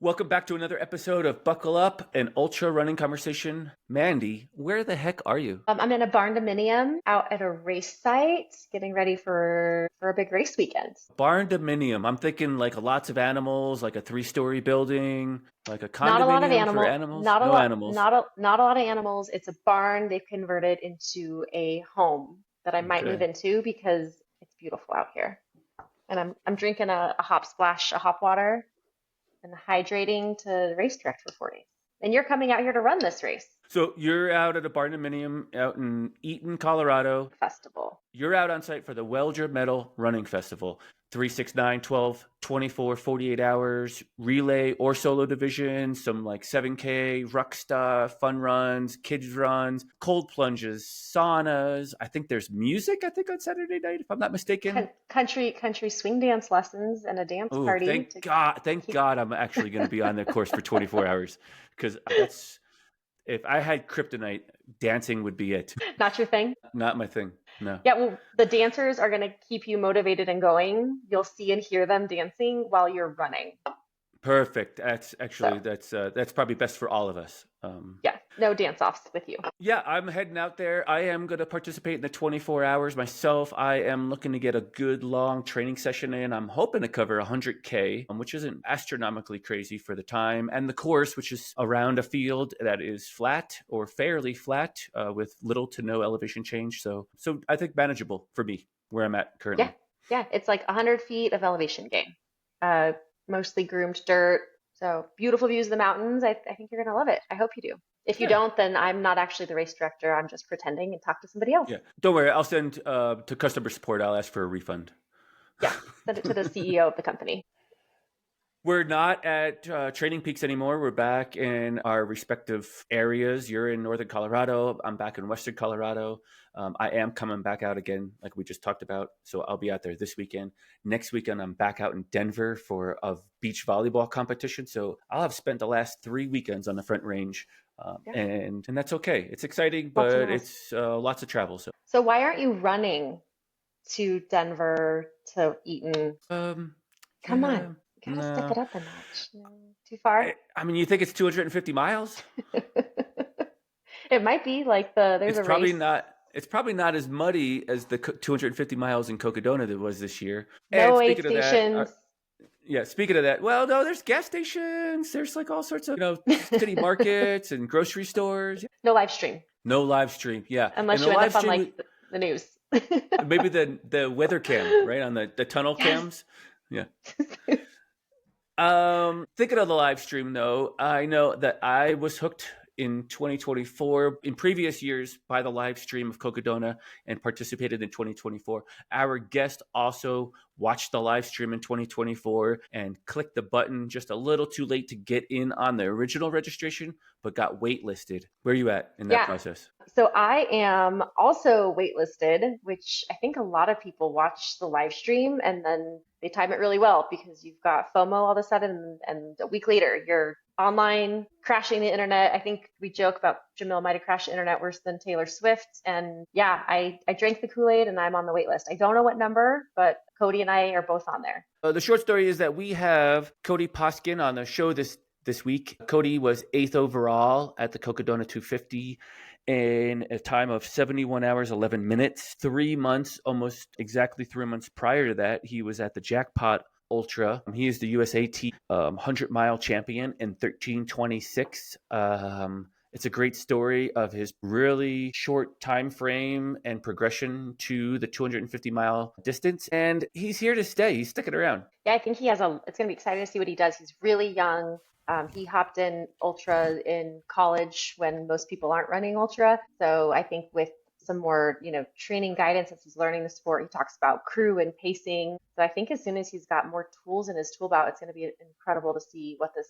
Welcome back to another episode of Buckle Up, an ultra running conversation. Mandy, where the heck are you? I'm in a barn dominium out at a race site, getting ready for a big race weekend. Barn dominium. I'm thinking like lots of animals, like a 3-story building, like a Not a lot of condominium for animal, animals. not a No lot, animals. not a lot of animals. It's a barn they've converted into a home that I might move Okay. into because it's beautiful out here. And I'm drinking a hop splash, a hop water, and hydrating to race direct for 4 days. And you're coming out here to run this race So you're out at a barn dominium out in Eaton, Colorado. festival. You're out on site for the Welger Metal Running Festival. 3, 6, 9, 12, 24, 48 hours, relay or solo division, some like 7K, ruck stuff, fun runs, kids runs, cold plunges, saunas. I think there's music, on Saturday night, if I'm not mistaken. Country swing dance lessons and a dance Oh, party thank to God. Thank keep. God I'm actually going to be on the course for 24 hours because that's, if I had kryptonite, dancing would be it. Not your thing? Not my thing. No. Yeah, well, the dancers are going to keep you motivated and going. You'll see and hear them dancing while you're running. Perfect. That's actually So, that's probably best for all of us. yeah, no dance offs with you. Yeah, I'm heading out there. I am going to participate in the 24 hours myself. I am looking to get a good long training session in. I'm hoping to cover 100K, which isn't astronomically crazy for the time, and the course, which is around a field that is flat or fairly flat with little to no elevation change. So I think manageable for me where I'm at Yeah, currently. yeah, it's like 100 feet of elevation gain. Uh, Mostly groomed dirt. So beautiful views of the mountains. I think you're going to love it. I hope you do. If you Yeah. don't, then I'm not actually the race director. I'm just pretending and talk to somebody else. Yeah. Don't worry. I'll send to customer support. I'll ask for a refund. Yeah, send it to the CEO of the company. We're not at Training Peaks anymore. We're back in our respective areas. You're in Northern Colorado. I'm back in Western Colorado. I am coming back out again, like we just talked about. So I'll be out there this weekend. Next weekend, I'm back out in Denver for a beach volleyball competition. So I'll have spent the last 3 weekends on the Front Range. Yeah, And that's okay. It's exciting, lots of but miles. it's lots of travel. So So why aren't you running to Denver to Eaton? um, Come on, yeah, you gotta step no. it up a notch. No, too far? I mean, you think it's 250 miles? It might be like there's It's a probably race, not. It's probably not as muddy as the 250 miles in Cocodona that was this year. And no aid speaking of that, stations, yeah, speaking of that, well, no, there's gas stations. There's like all sorts of, city markets and grocery stores. no live stream, No live stream. Yeah. And unless the you end live up on stream, like the news. maybe the weather cam, right? On the tunnel Yes. cams. Yeah. Thinking of the live stream though, I know that I was hooked in 2024 in previous years by the live stream of Cocodona and participated in 2024. Our guest also watched the live stream in 2024 and clicked the button just a little too late to get in on the original registration, but got waitlisted. Where are you at in that Yeah. process? So I am also waitlisted, which I think a lot of people watch the live stream and then they time it really well because you've got FOMO all of a sudden, and a week later you're online crashing the internet. I think we joke about Jamil might have crashed the internet worse than Taylor Swift. And yeah, I drank the Kool-Aid and I'm on the wait list. I don't know what number, but Cody and I are both on there. The short story is that we have Cody Poskin on the show this week. Cody was 8th overall at the Cocodona 250 in a time of 71 hours, 11 minutes. 3 months, almost exactly 3 months prior to that, he was at the Jackpot Ultra. He is the USAT 100-mile champion in 13:26. It's a great story of his really short time frame and progression to the 250-mile distance. And he's here to stay. He's sticking around. Yeah, I think he has it's going to be exciting to see what he does. He's really young. He hopped in ultra in college when most people aren't running ultra. So I think with some more, training guidance as he's learning the sport, he talks about crew and pacing. So I think as soon as he's got more tools in his tool belt, it's going to be incredible to see what this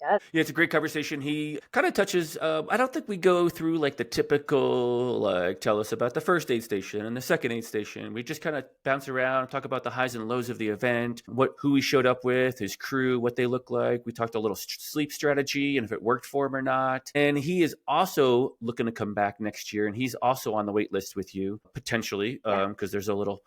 Yeah, it Yeah, it's a great conversation. He kind of touches, I don't think we go through like the typical, like, tell us about the first aid station and the second aid station. We just kind of bounce around, talk about the highs and lows of the event, who he showed up with, his crew, what they look like. We talked a little sleep strategy and if it worked for him or not. And he is also looking to come back next year. And he's also on the wait list with you, potentially, does. because there's a little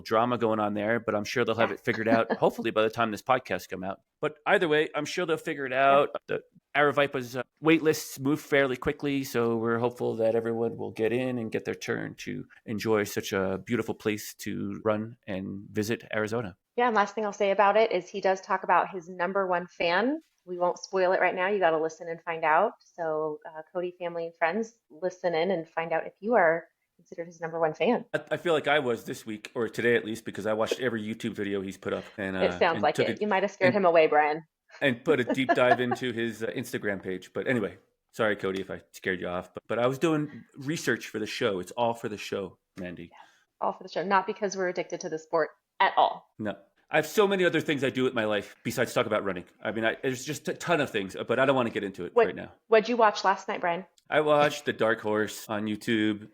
drama going on there. But I'm sure they'll have Yeah. it figured out, hopefully, by the time this podcast come out. But either way, I'm sure they'll figure it Yeah. out. The Aravaipa's wait lists move fairly quickly, so we're hopeful that everyone will get in and get their turn to enjoy such a beautiful place to run and visit Arizona. Yeah, and last thing I'll say about it is he does talk about his number one fan. We won't spoil it right now. You got to listen and find out. So, Cody, family, and friends, listen in and find out if you are considered his number one fan. I feel like I was this week, or today at least, because I watched every YouTube video he's put up It sounds and like took it. it You might have scared and him away, Brian. and put a deep dive into his Instagram page. But anyway, sorry, Cody, if I scared you off. But I was doing research for the show. It's all for the show, Mandy. Yes, all for the show. Not because we're addicted to the sport at all. No. I have so many other things I do with my life besides talk about running. I mean, there's just a ton of things, but I don't want to get into it What right now. what'd you watch last night, Brian? I watched The Dark Horse on YouTube.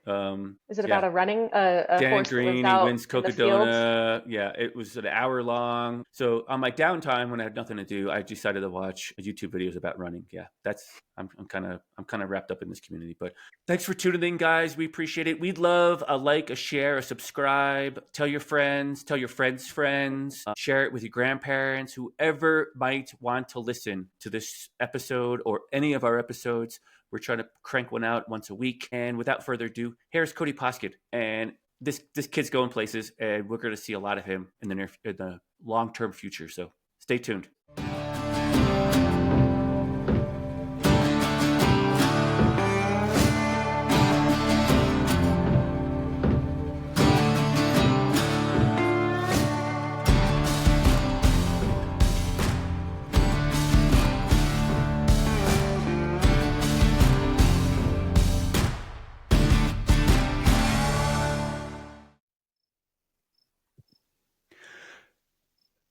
Is it about Yeah, a running a Dan horse that lives Green, he out wins in the fields? Cocodona. Yeah, it was an hour long. So on my downtime when I had nothing to do, I decided to watch YouTube videos about running. Yeah, I'm kind of wrapped up in this community. But thanks for tuning in, guys. We appreciate it. We'd love a like, a share, a subscribe. Tell your friends, friends. Share it with your grandparents, whoever might want to listen to this episode or any of our episodes. We're trying to crank one out once a week. And without further ado, here's Cody Poskin. And this kid's going places, and we're going to see a lot of him in the long-term future. So stay tuned.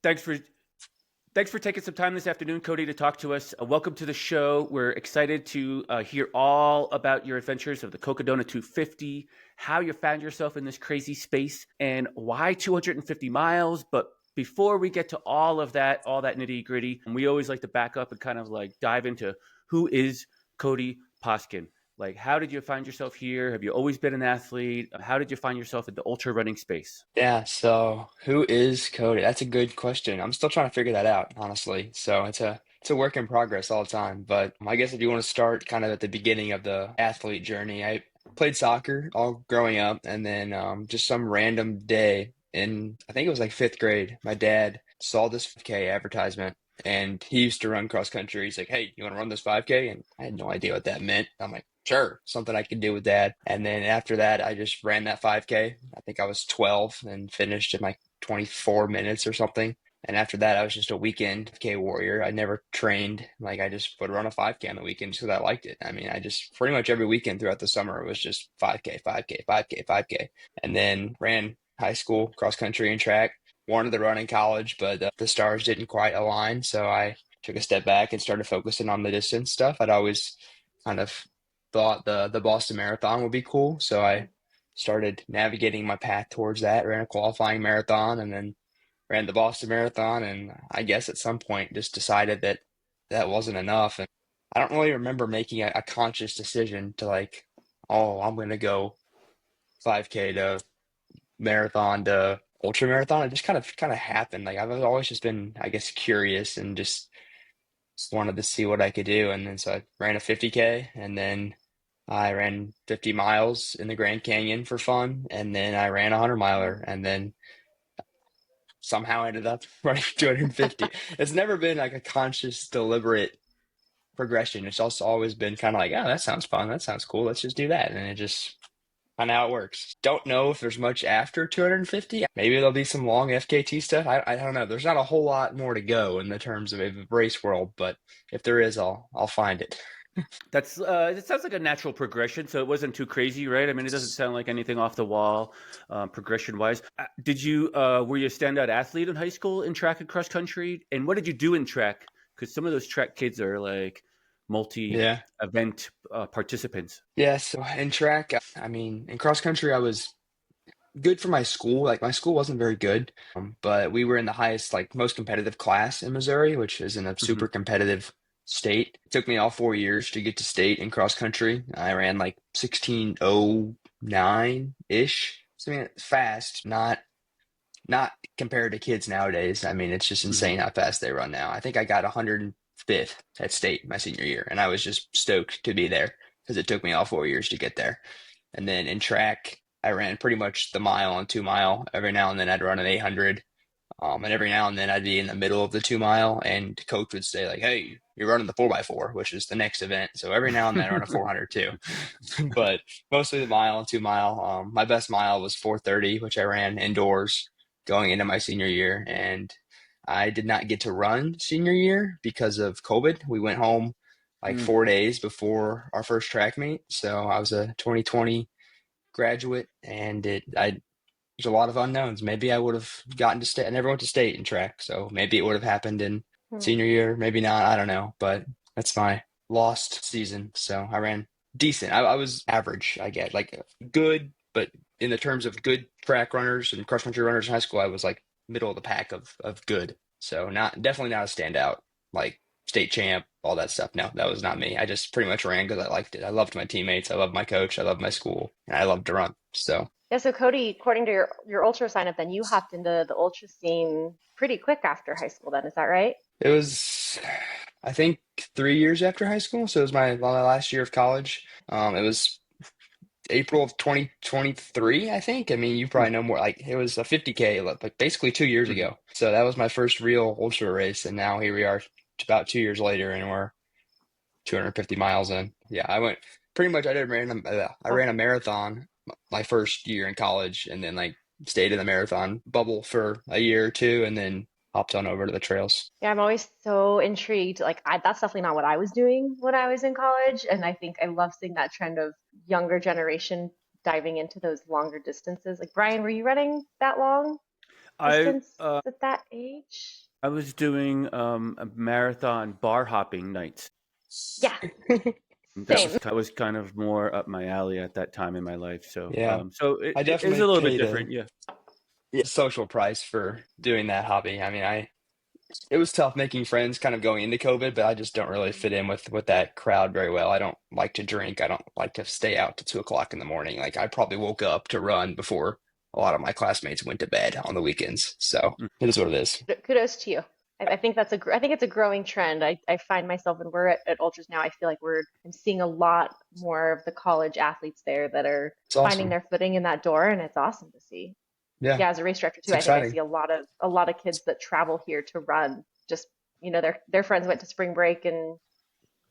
Thanks for taking some time this afternoon, Cody, to talk to us. Welcome to the show. We're excited to hear all about your adventures of the Cocodona 250, how you found yourself in this crazy space, and why 250 miles. But before we get to all that nitty gritty, we always like to back up and kind of like dive into who is Cody Poskin. Like, how did you find yourself here? Have you always been an athlete? How did you find yourself in the ultra running space? Yeah, so who is Cody? That's a good question. I'm still trying to figure that out, honestly. So it's a work in progress all the time. But I guess if you want to start kind of at the beginning of the athlete journey, I played soccer all growing up, and then just some random day in I think it was like fifth grade, my dad saw this 5K advertisement. And he used to run cross country. He's like, "Hey, you want to run this 5K?" And I had no idea what that meant. I'm like, "Sure, something I could do with that." And then after that, I just ran that 5K. I think I was 12 and finished in like 24 minutes or something. And after that, I was just a weekend 5K warrior. I never trained. Like I just would run a 5K on the weekend just because I liked it. I mean, I just pretty much every weekend throughout the summer it was just 5K, 5K, 5K, 5K. And then ran high school cross country and track. Wanted to run in college, but the stars didn't quite align. So I took a step back and started focusing on the distance stuff. I'd always kind of thought the Boston Marathon would be cool. So I started navigating my path towards that, ran a qualifying marathon, and then ran the Boston Marathon. And I guess at some point just decided that that wasn't enough. And I don't really remember making a conscious decision to like, oh, I'm going to go 5K to marathon to ultra marathon. It just kind of happened. Like I've always just been, I guess, curious and just wanted to see what I could do. And then so I ran a 50K, and then I ran 50 miles in the Grand Canyon for fun, and then I ran a 100 miler, and then somehow ended up running 250. It's never been like a conscious, deliberate progression. It's also always been kind of like, oh, that sounds fun. That sounds cool. Let's just do that. And it just kind of how it works. Don't know if there's much after 250. Maybe there'll be some long FKT stuff. I don't know. There's not a whole lot more to go in the terms of a race world, but if there is, I'll find it. That's it sounds like a natural progression, so it wasn't too crazy, right? I mean, it doesn't sound like anything off the wall, progression wise. Did you were you a standout athlete in high school in track and cross country? And what did you do in track? because some of those track kids are like Yeah. multi-event participants. Yeah. So in track, I mean, in cross country, I was good for my school. Like my school wasn't very good, but we were in the highest, like most competitive class in Missouri, which is in a Hmm. super competitive state. It took me all 4 years to get to state in cross country. I ran like 16:09-ish. So I mean, it's fast, not compared to kids nowadays. I mean, it's just Hmm. insane how fast they run now. I think I got 105th at state my senior year, and I was just stoked to be there because it took me all 4 years to get there. And then in track, I ran pretty much the mile and 2 mile. Every now and then I'd run an 800. And every now and then I'd be in the middle of the 2 mile, and coach would say like, "Hey, you're running the 4x4, which is the next event." So every now and then I run a 400 too, but mostly the mile and 2 mile. My best mile was 4:30, which I ran indoors going into my senior year, and I did not get to run senior year because of COVID. We went home like Mm. 4 days before our first track meet, so I was a 2020 graduate, and there's a lot of unknowns. Maybe I would have gotten to state. I never went to state in track, so maybe it would have happened in Hmm. senior year. Maybe not. I don't know. But that's my lost season. So I ran decent. I was average, I get. Like good, but in the terms of good track runners and cross country runners in high school, I was like middle of the pack of good. So not definitely not a standout. Like state champ, all that stuff. No, that was not me. I just pretty much ran because I liked it. I loved my teammates. I loved my coach. I loved my school, and I loved to run. So. Yeah, so Cody, according to your ultra sign up, then you hopped into the ultra scene pretty quick after high school then, is that right? It was, I think, 3 years after high school. So it was my last year of college. It was April of 2023, I think. I mean, you probably know more. Like it was a 50K, like basically 2 years Mm-hmm. ago. So that was my first real ultra race, and now here we are, about 2 years later, and we're 250 miles in. Yeah, I went pretty much. I Oh, ran a marathon my first year in college, and then like stayed in the marathon bubble for a year or two, and then hopped on over to the trails. yeah, I'm always so intrigued. That's definitely not what I was doing when I was in college, and I think I love seeing that trend of younger generation diving into those longer distances. Like Brian, were you running that long I distance at that age? I was doing a marathon bar hopping nights. Yeah, That same. was kind of more up my alley at that time in my life. So Yeah, so I it is a definitely little bit paid a different. Yeah. social price for doing that hobby. I mean, it was tough making friends kind of going into COVID, but I just don't really fit in with that crowd very well. I don't like to drink. I don't like to stay out till 2 o'clock in the morning. Like I probably woke up to run before a lot of my classmates went to bed on the weekends. So Mm. it is what it is. Kudos to you. I think I think it's a growing trend. I find myself when we're at ultras now, I feel like I'm seeing a lot more of the college athletes there that are It's finding awesome. their footing in that door, and it's awesome to see. Yeah, Yeah, as a race director it's too, I think I see exciting. a lot of kids that travel here to run. Just their friends went to spring break in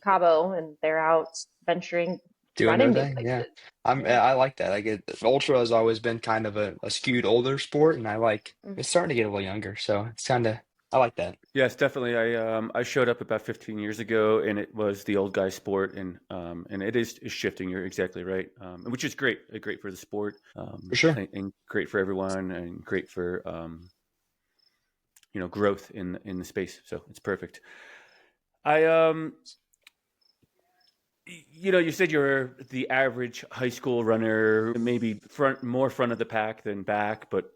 Cabo, and they're out venturing, Doing their running new thing. Yeah. places. Yeah. I like that. Like ultra has always been kind of a skewed older sport, and I like Mm. it's starting to get a little younger. So it's kind of I like that. Yes, definitely. I showed up about 15 years ago, and it was the old guy sport, and is shifting. You're exactly right, which is great, great for the sport, For sure. and great for everyone, and great for growth in the space. So it's perfect. I you said you're the average high school runner, maybe more front of the pack than back, but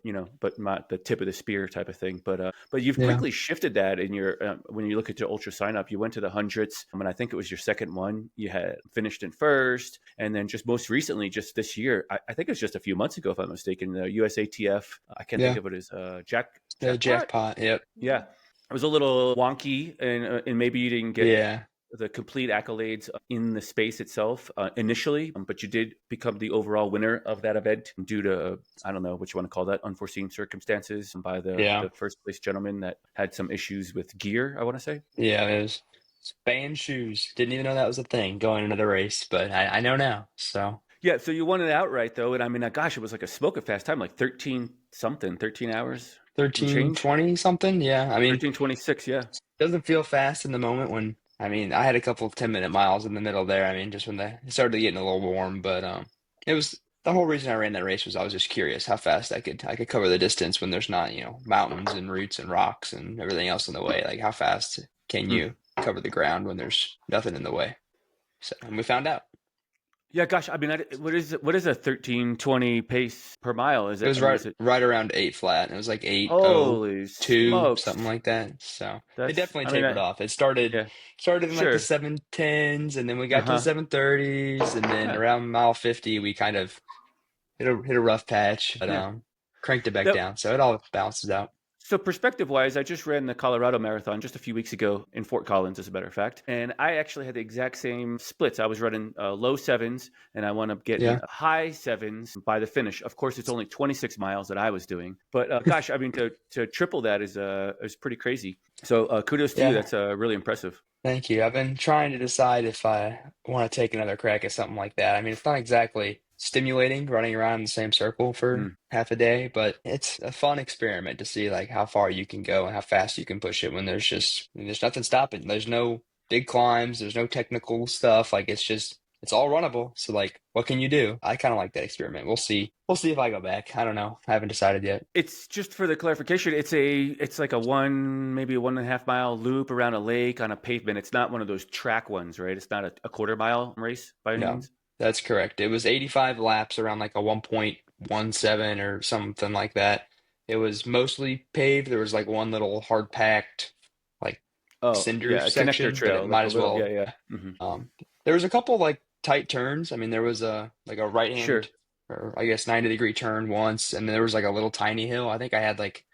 not the tip of the spear type of thing. But you've Yeah. quickly shifted that in your when you look at your ultra sign up. You went to the hundreds, and I think it was your second one. You had finished in first, and then just most recently, just this year, I think it was just a few months ago, if I'm not mistaken, the USATF. I can't think Yeah. of it as The jackpot. jackpot. Yep. Yeah, it was a little wonky, and maybe you didn't get Yeah. the complete accolades in the space itself initially, but you did become the overall winner of that event due to, I don't know what you want to call that, unforeseen circumstances by Yeah. the first place gentleman that had some issues with gear, I want to say. Yeah. It was fan shoes. Didn't even know that was a thing going into the race, but I know now. So Yeah, so you won it outright though, and I mean, gosh, it was like a smoke fast time, like 13 something, 13 hours and thirteen change, twenty something. Yeah. I mean, 13:26. Yeah. doesn't feel fast in the moment when I mean I had a couple of 10-minute miles in the middle there. I mean, just when it started getting a little warm, but it was the whole reason I ran that race was I was just curious how fast I could cover the distance when there's not, mountains and roots and rocks and everything else in the way. Like how fast can Mm. you cover the ground when there's nothing in the way. So, and we found out. Yeah, gosh, I mean, what is a 13:20 pace per mile? Is It it? was I mean, is it? right around 8 flat. It was like Holy 8:02, smokes! something like that. So it That's. definitely I mean, tapered off. It started yeah, started in like the sure. 7:10s, and then we Uh got to the huh. 7:30s, and then Yeah, around mile 50 we kind of hit a rough patch, but yeah. cranked it back That, down. So it all balances out. So perspective-wise, I just ran the Colorado Marathon just a few weeks ago in Fort Collins, as a matter of fact, and I actually had the exact same splits. I was running low sevens, and I wound up getting Yeah. high sevens by the finish. Of course, it's only 26 miles that I was doing, but gosh, I mean, to triple that is pretty crazy. So kudos to you. Yeah. That's really impressive. Thank you. I've been trying to decide if I want to take another crack at something like that. I mean, it's not exactly stimulating running around in the same circle for Mm. half a day, but it's a fun experiment to see like how far you can go and how fast you can push it when there's nothing stopping. There's no big climbs, there's no technical stuff. Like it's all runnable. So like what can you do? I kind of like that experiment. We'll see. We'll see if I go back. I don't know. I haven't decided yet. It's just for the clarification. It's like maybe a 1.5 mile loop around a lake on a pavement. It's not one of those track ones, right? It's not a quarter mile race by any No, means. that's correct. It was 85 laps around like a 1.17 or something like that. It was mostly paved. There was like one little hard packed like Oh, cinder yeah, a connector section, but trail, it like might a as little, yeah, well. yeah. Hmm. There was a couple like tight turns. I mean, there was a like a right Sure. hand or I guess 90-degree turn once, and then there was like a little tiny hill. I think I had like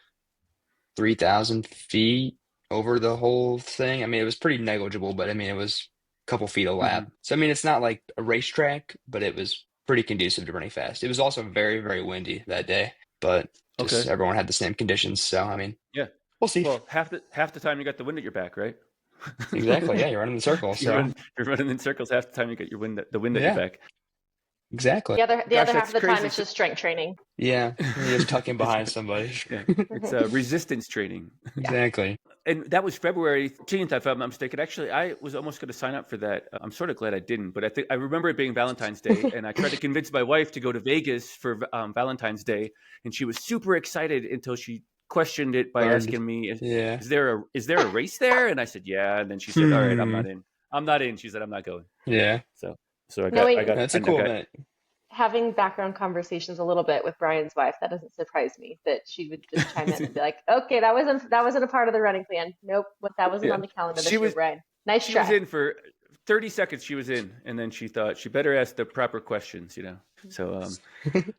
3,000 feet over the whole thing. I mean, it was pretty negligible, but I mean, it was a couple feet a lap. Hmm. So, I mean, it's not like a racetrack, but it was pretty conducive to running fast. It was also very, very windy that day, but just Okay. everyone had the same conditions. So, I mean, Yeah. we'll see. Well, half the time you got the wind at your back, right? Exactly. Yeah, you're running the circle. So, You're running in circles half the time you get the wind at your yeah, back. exactly. The Gosh, other half that's of the time crazy. it's just strength training. Yeah, you're just tucking It's behind somebody. yeah, it's resistance training. Yeah. Exactly. And that was February 13th, if I'm not mistaken. Actually, I was almost going to sign up for that. I'm sort of glad I didn't, but I remember it being Valentine's Day, and I tried to convince my wife to go to Vegas for Valentine's Day, and she was super excited until she questioned it by Learned. asking me, Yeah. is there a race there?" And I said, "Yeah." And then she said, "All right, I'm Hmm. not in. I'm not in." She said, "I'm not going." Yeah. So so Knowing That's a cool event. having background conversations a little bit with Brian's wife, that doesn't surprise me that she would just chime in and be like, "Okay, that wasn't a part of the running plan. Nope, that wasn't yeah, on the calendar she this year, was Brian. Nice she was try." in for 30 seconds. She was in, and then she thought she better ask the proper questions, you know. So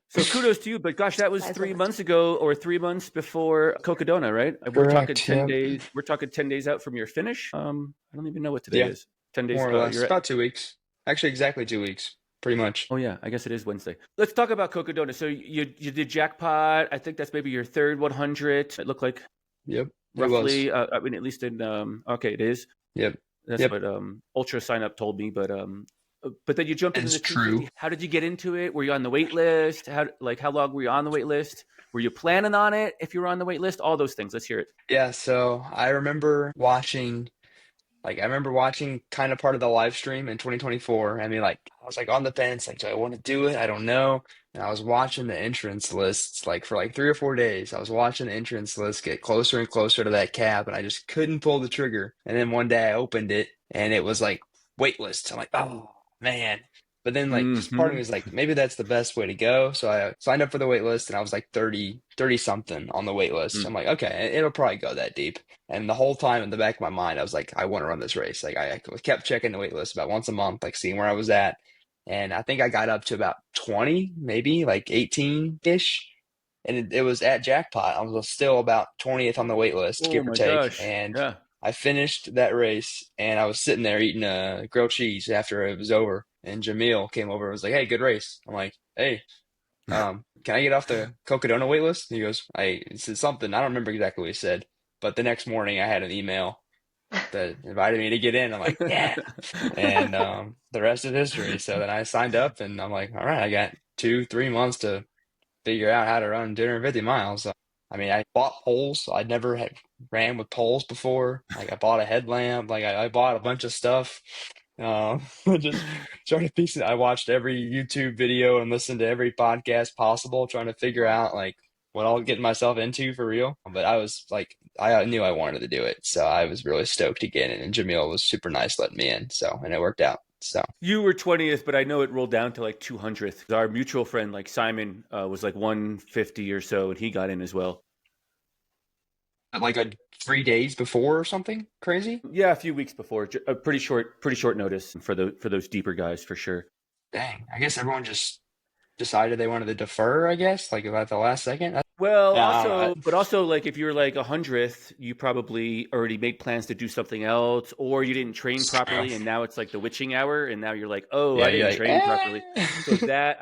so kudos to you. But gosh, that was Wise 3 months woman. ago or 3 months before Cocodona, right? We're talking Correct. 10 Yep. days. We're talking 10 days out from your finish. I don't even know what today Yeah. is. 10 days. More or less. You're at. About 2 weeks. Actually, exactly 2 weeks. Pretty much. Oh yeah, I guess it is Wednesday. Let's talk about Cocodona. So you did jackpot. I think that's maybe your third 100. It looked like Yep. It was. roughly. I mean, at least in okay, it is. Yep. That's Yep. what Ultra sign up told me. But then you jumped into It's the true. 250. How did you get into it? Were you on the wait list? How long were you on the wait list? Were you planning on it if you were on the wait list? All those things. Let's hear it. Yeah. So I remember watching kind of part of the live stream in 2024. I mean, like, I was like on the fence, like, do I want to do it? I don't know. And I was watching the entrance lists like for like 3 or 4 days. I was watching the entrance list get closer and closer to that cap, and I just couldn't pull the trigger. And then one day I opened it, and it was like wait list. I'm like, oh man. But then like part of me Hmm. was like, maybe that's the best way to go. So I signed up for the wait list, and I was like 30 something on the wait list. I'm like, okay, it'll probably go that deep. And the whole time in the back of my mind, I was like, I want to run this race. Like I kept checking the wait list about once a month, like seeing where I was at. And I think I got up to about 20, maybe like 18-ish. And it was at jackpot. I was still about 20th on the wait list, Oh give or my take. gosh. And Yeah. I finished that race, and I was sitting there eating grilled cheese after it was over. And Jamil came over and was like, "Hey, good race." I'm like, "Hey, can I get off the Cocodona wait list?" And he goes, he said something. I don't remember exactly what he said, but the next morning I had an email that invited me to get in. I'm like, yeah. And the rest is history. So then I signed up, and I'm like, all right, I got 2, 3 months to figure out how to run 250 miles. So, I mean, I bought poles. I'd never had ran with poles before. Like I bought a headlamp. Like I bought a bunch of stuff. Just started piecing. I watched every YouTube video and listened to every podcast possible, trying to figure out like what I'll get myself into for real. But I was like I knew I wanted to do it, so I was really stoked to get in. And Jamil was super nice letting me in, so and it worked out. So You were 20th, but I know it rolled down to like 200th. Our mutual friend, like Simon, was like 150 or so, and he got in as well. like 3 days before or something crazy. Yeah, a few weeks before, a pretty short notice for those deeper guys for sure. Dang, I guess everyone just decided they wanted to defer. I guess like about the last second. Well, Yeah, I don't know. also like if you're like 100th, you probably already made plans to do something else, or you didn't train properly, and now it's like the witching hour, and now you're like, oh, Yeah, I you're didn't like, train properly. So eh.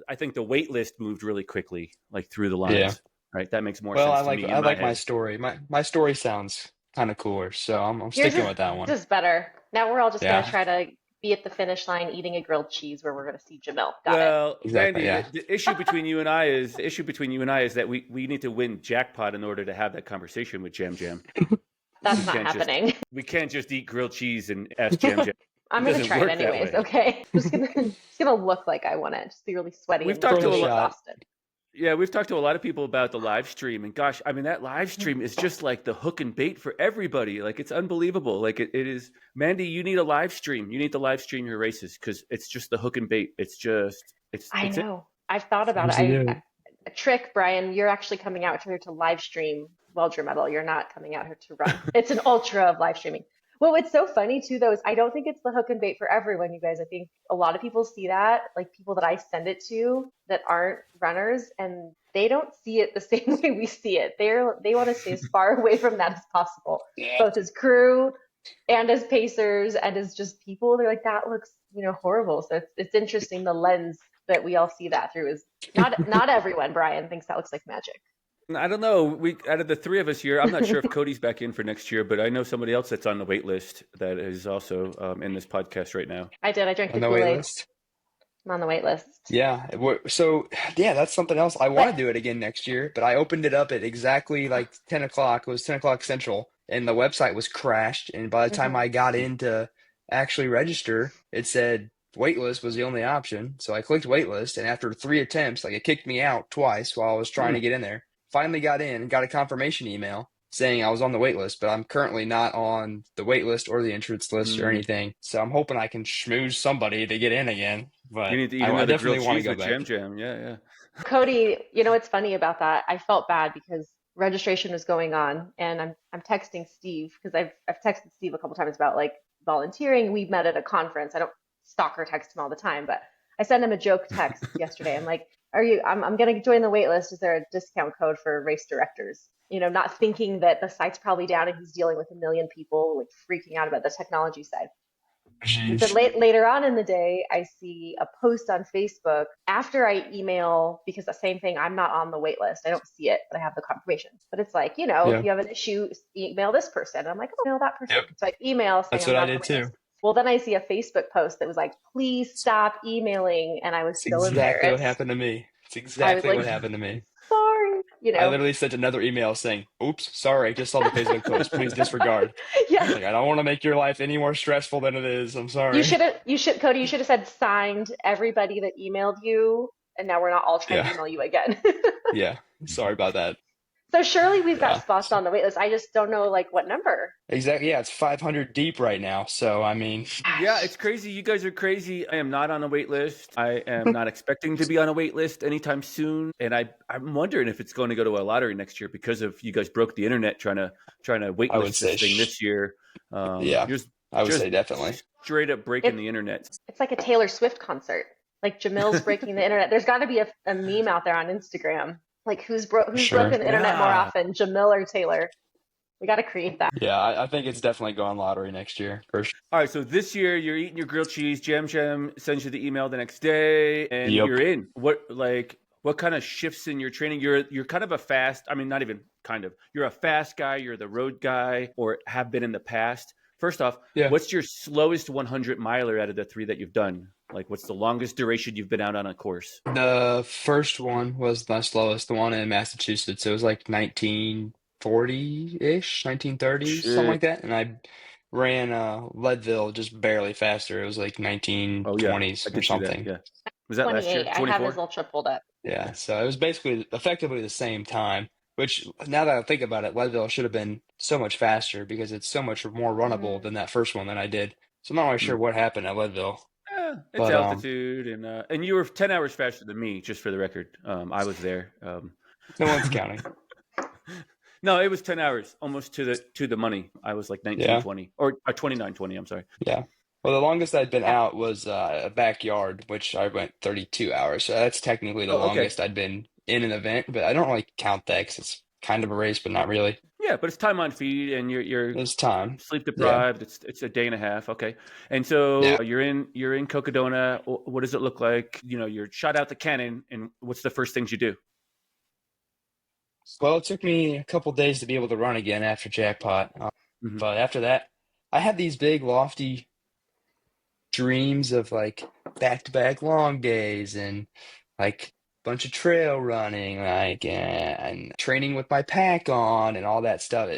I think the wait list moved really quickly, like through the Yeah. lines, right? That makes more Well, sense to me I in my like my head. story. My story sounds kind of cooler, so I'm Yours sticking is with that one. just better. Now we're all just gonna Yeah, try to be at the finish line eating a grilled cheese where we're gonna see Jamil. Got it. Well, exactly. Mandy, Yeah. the issue between you and I is that we need to win jackpot in order to have that conversation with Jam Jam. We That's not can't just happening. we can't just eat grilled cheese and ask Jam Jam. I'm It gonna doesn't try it work that anyways. way. Okay. It's gonna look like I want it. Just be really sweaty We've and talked Worth to a really shot. exhausted. Yeah, we've talked to a lot of people about the live stream, and gosh, I mean that live stream is just like the hook and bait for everybody. Like it's unbelievable. Like it is. Mandy, you need a live stream. You need to live stream your races because it's just the hook and bait. I It's it. know. I've thought about it. Seems to do it. A trick, Brian. You're actually coming out here to live stream Welger Metal. You're not coming out here to run. It's an ultra of live streaming. Well, what's so funny too, though, is I don't think it's the hook and bait for everyone, you guys. I think a lot of people see that, like people that I send it to that aren't runners, and they don't see it the same way we see it. They want to stay as far away from that as possible, Yeah. both as crew and as pacers and as just people. They're like, that looks, horrible. So it's interesting the lens that we all see that through is not everyone, Brian, thinks that looks like magic. I don't know. We out of the three of us here, I'm not sure if Cody's back in for next year, but I know somebody else that's on the wait list that is also in this podcast right now. I did. I drank On the the wait Kool-Aid. list. I'm on the wait list. Yeah. So yeah, that's something else. I want But to do it again next year, but I opened it up at exactly like 10 o'clock. It was 10 o'clock Central, and the website was crashed. And by the time mhm. I got in to actually register, it said waitlist was the only option. So I clicked waitlist, and after 3 attempts, like it kicked me out twice while I was trying Hmm. to get in there. Finally got in and got a confirmation email saying I was on the wait list, but I'm currently not on the wait list or the entrance list or Mm. anything. So I'm hoping I can schmooze somebody to get in again. You But need to eat I another grilled definitely want to cheese go with back. Jam Jam. Yeah, yeah. Cody, what's funny about that? I felt bad because registration was going on, and I'm texting Steve because I've texted Steve a couple times about like volunteering. We met at a conference. I don't stalker text him all the time, but I sent him a joke text yesterday. I'm like, I'm gonna join the wait list. Is there a discount code for race directors? Not thinking that the site's probably down and he's dealing with a million people like freaking out about the technology side. And then Jeez. later on in the day, I see a post on Facebook after I email because the same thing, I'm not on the wait list. I don't see it, but I have the confirmation. But it's like, if Yeah. you have an issue, email this person. And I'm like, oh, email that person. Yep. So I email saying That's I'm what I not on the did wait too. list. Well, then I see a Facebook post that was like, please stop emailing. And I was It's so exactly what embarrassed. happened to me. It's I was exactly like, what happened to me. sorry, I literally sent another email saying, "Oops, sorry, just saw the Facebook post. Please disregard." yeah. Like, I don't want to make your life any more stressful than it is. I'm You sorry. should have, Cody, you should have said signed everybody that emailed you. And now we're not all trying to Yeah. email you again. Yeah. Sorry about that. So surely we've got Yeah. spots on the wait list. I just don't know like what number. Exactly. Yeah, it's 500 deep right now. So, I mean, Yeah, Gosh. it's crazy. You guys are crazy. I am not on a wait list. I am not expecting to be on a wait list anytime soon. And I'm wondering if it's going to go to a lottery next year because of you guys broke the internet trying to wait I would list say, this thing this year. yeah, Just I would just say definitely. straight up breaking It, the internet. it's like a Taylor Swift concert. Like Jamil's breaking the internet. There's got to be a meme out there on Instagram. Like who's Sure. broken the internet more Yeah. often, Jamil or Taylor? We got to create that. Yeah, I think it's definitely going lottery next year for sure. All right, so this year you're eating your grilled cheese. Jam Jam sends you the email the next day, and Yep. you're in. What kind of shifts in your training? You're kind of a fast. I mean, not even kind of. You're a fast guy. You're the road guy, or have been in the past. First off, Yeah. what's your slowest 100 miler out of the three that you've done? Like, what's the longest duration you've been out on a course? The first one was my slowest, the one in Massachusetts. It was like 1940-ish, 1930, something Shit. like that. And I ran Leadville just barely faster. It was like Oh yeah, 1920s I or did see that. something. Yeah, was that last year? 28. I have his 24. ultra pulled up. Yeah, so it was basically effectively the same time. which now that I think about it, Leadville should have been so much faster because it's so much more runnable Hmm. than that first one that I did. So I'm not really sure Mm. what happened at Leadville, It's but altitude, and you were 10 hours faster than me, just for the record. I was there. no one's counting. No, it was 10 hours, almost to the money. I was like Yeah, 1920 or 2920. I'm sorry. yeah. Well, the longest I'd been Yeah. out was a backyard, which I went 32 hours. So that's technically the Oh, okay. longest I'd been in an event, but I don't really count that because it's kind of a race, but not really. Yeah, but it's time on feet, and you're It's time. sleep Yeah, deprived. It's a day and a half. Okay, and so yeah. you're in Cocodona. What does it look like? You're shot out the cannon, and what's the first things you do? Well, it took me a couple days to be able to run again after jackpot, Hmm. but after that, I had these big lofty dreams of like back-to-back long days and like bunch of trail running, like and training with my pack on and all that stuff.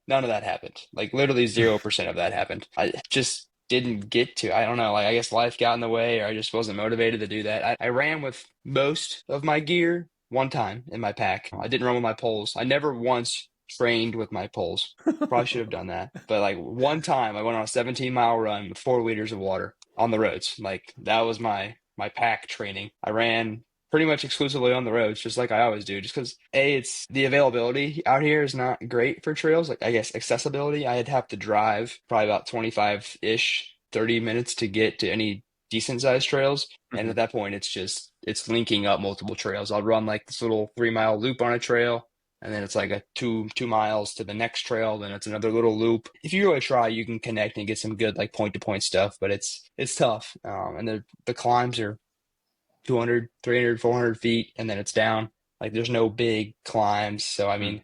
None of that happened. Like literally 0% of that happened. I just didn't get to. I don't know. Like I guess life got in the way, or I just wasn't motivated to do that. I ran with most of my gear one time in my pack. I didn't run with my poles. I never once trained with my poles. Probably should have done that. But like one time I went on a 17-mile run with 4 liters of water on the roads. Like that was my pack training. I ran pretty much exclusively on the roads, just like I always do, just because it's the availability out here is not great for trails. Like I guess accessibility, I'd have to drive probably about 25-ish, 30 minutes to get to any decent sized trails. And Hmm. at that point, it's linking up multiple trails. I'll run like this little 3-mile loop on a trail, and then it's like a two miles to the next trail, then it's another little loop. If you really try, you can connect and get some good like point to point stuff, but it's tough. And the climbs are 200, 300, 400 feet, and then it's down. Like there's no big climbs. So I mean,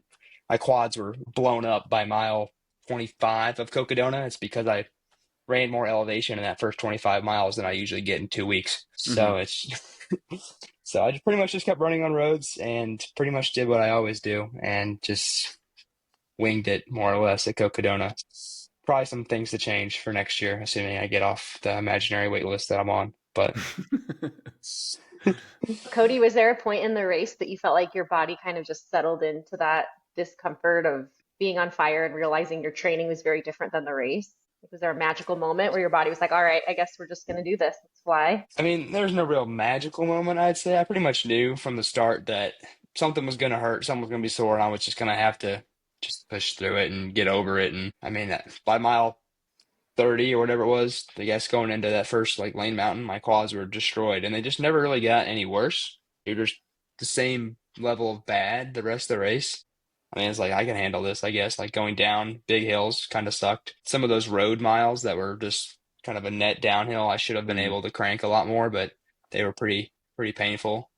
my quads were blown up by mile 25 of Cocodona. It's because I ran more elevation in that first 25 miles than I usually get in 2 weeks. Hmm. So it's so I just pretty much just kept running on roads and pretty much did what I always do and just winged it more or less at Cocodona. Probably some things to change for next year, assuming I get off the imaginary wait list that I'm on. But Cody, was there a point in the race that you felt like your body kind of just settled into that discomfort of being on fire and realizing your training was very different than the race? Like, was there a magical moment where your body was like, all right, I guess we're just going to do this. Let's fly. I mean, there's no real magical moment, I'd say. I pretty much knew from the start that something was going to hurt, something was going to be sore, and I was just going to have to just push through it and get over it. And I mean, by mile 30 or whatever it was, I guess going into that first like Lane Mountain, my quads were destroyed, and they just never really got any worse. They were just the same level of bad the rest of the race. I mean, it's like I can handle this, I guess. Like going down big hills kind of sucked. Some of those road miles that were just kind of a net downhill, I should have been Hmm. able to crank a lot more, but they were pretty painful.